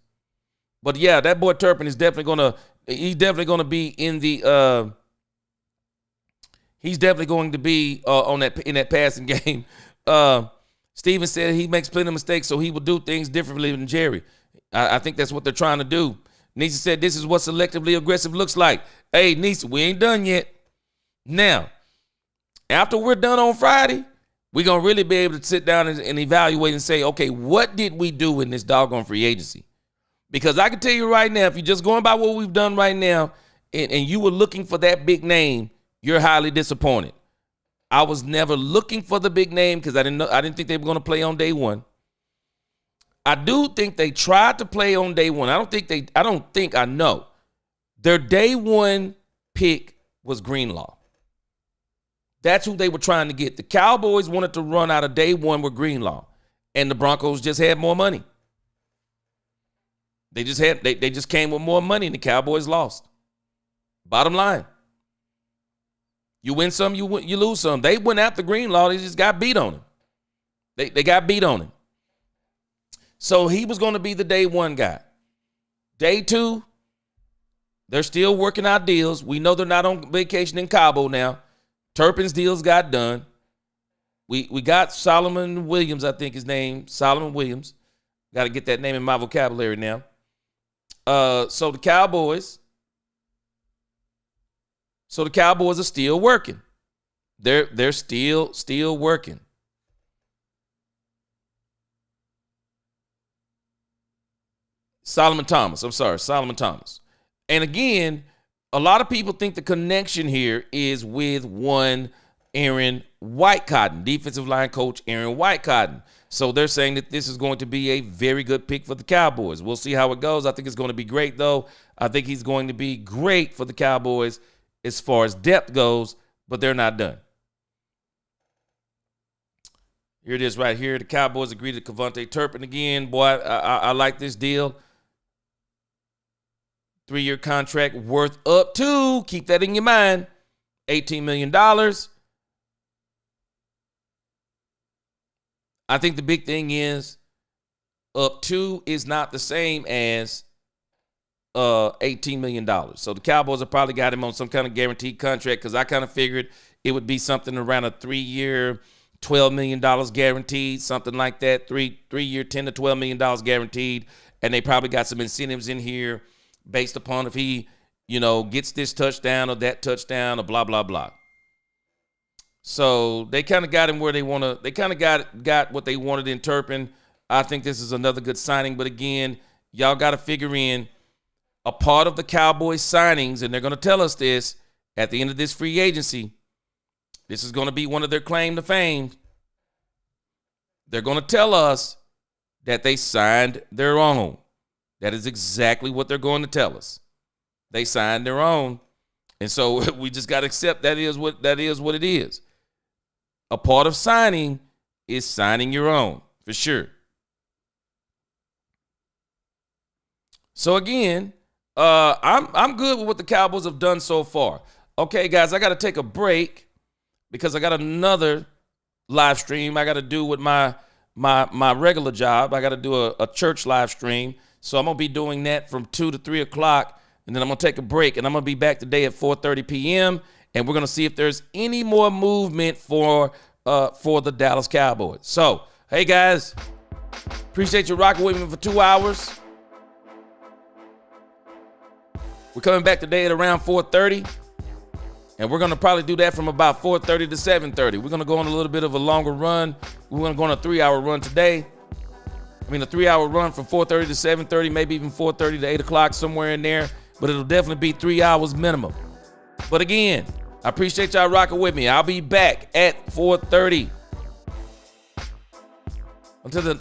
But yeah, that boy Turpin is definitely gonna be in the he's definitely going to be in that passing game. Steven said he makes plenty of mistakes, so he will do things differently than Jerry. I think that's what they're trying to do. Nisa said this is what selectively aggressive looks like. Hey, Nisa, we ain't done yet. Now, after we're done on Friday, we're going to really be able to sit down and evaluate and say, okay, what did we do in this doggone free agency? Because I can tell you right now, if you're just going by what we've done right now and you were looking for that big name, you're highly disappointed. I was never looking for the big name because I didn't think they were going to play on day one. I do think they tried to play on day one. I know. Their day one pick was Greenlaw. That's who they were trying to get. The Cowboys wanted to run out of day one with Greenlaw, and the Broncos just had more money. They just came with more money, and the Cowboys lost. Bottom line. You win some, you lose some. They went after Greenlaw. They just got beat on him. They got beat on him. So he was going to be the day one guy. Day two, they're still working out deals. We know they're not on vacation in Cabo now. Turpin's deals got done. We got Solomon Williams, I think his name. Solomon Williams. Got to get that name in my vocabulary now. So the Cowboys are still working. They're still working. Solomon Thomas. And again, a lot of people think the connection here is with one Aaron Whitecotton, defensive line coach Aaron Whitecotton. So they're saying that this is going to be a very good pick for the Cowboys. We'll see how it goes. I think it's going to be great, though. I think he's going to be great for the Cowboys as far as depth goes, but they're not done. Here it is right here. The Cowboys agreed to Cavante Turpin again. Boy, I like this deal. 3-year contract worth up to, keep that in your mind, $18 million. I think the big thing is up to is not the same as $18 million. So the Cowboys have probably got him on some kind of guaranteed contract because I kind of figured it would be something around a 3-year, $12 million guaranteed, something like that. Three-year, $10 to $12 million guaranteed. And they probably got some incentives in here based upon if he, gets this touchdown or that touchdown or blah, blah, blah. So they kind of got him where they want to. They kind of got what they wanted in Turpin. I think this is another good signing. But again, y'all got to figure in a part of the Cowboys signings, and they're going to tell us this at the end of this free agency. This is going to be one of their claim to fame. They're going to tell us that they signed their own. That is exactly what they're going to tell us. They signed their own. And so we just got to accept that is what it is. A part of signing is signing your own, for sure. So again, I'm good with what the Cowboys have done so far. Okay, guys, I got to take a break because I got another live stream I got to do with my regular job. I got to do a church live stream. So I'm going to be doing that from 2 to 3 o'clock, and then I'm going to take a break, and I'm going to be back today at 4:30 p.m., and we're going to see if there's any more movement for the Dallas Cowboys. So, hey, guys, appreciate you rocking with me for 2 hours. We're coming back today at around 4:30. And we're going to probably do that from about 4:30 to 7:30. We're going to go on a little bit of a longer run. We're going to go on a 3-hour run today. A 3-hour run from 4:30 to 7:30, maybe even 4:30 to 8 o'clock, somewhere in there. But it'll definitely be 3 hours minimum. But again, I appreciate y'all rocking with me. I'll be back at 4:30.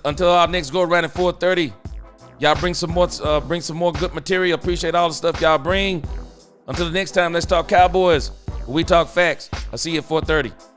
Until our next go around at 4:30. Y'all bring some more good material. Appreciate all the stuff y'all bring. Until the next time, let's talk Cowboys. We talk facts. I'll see you at 4:30.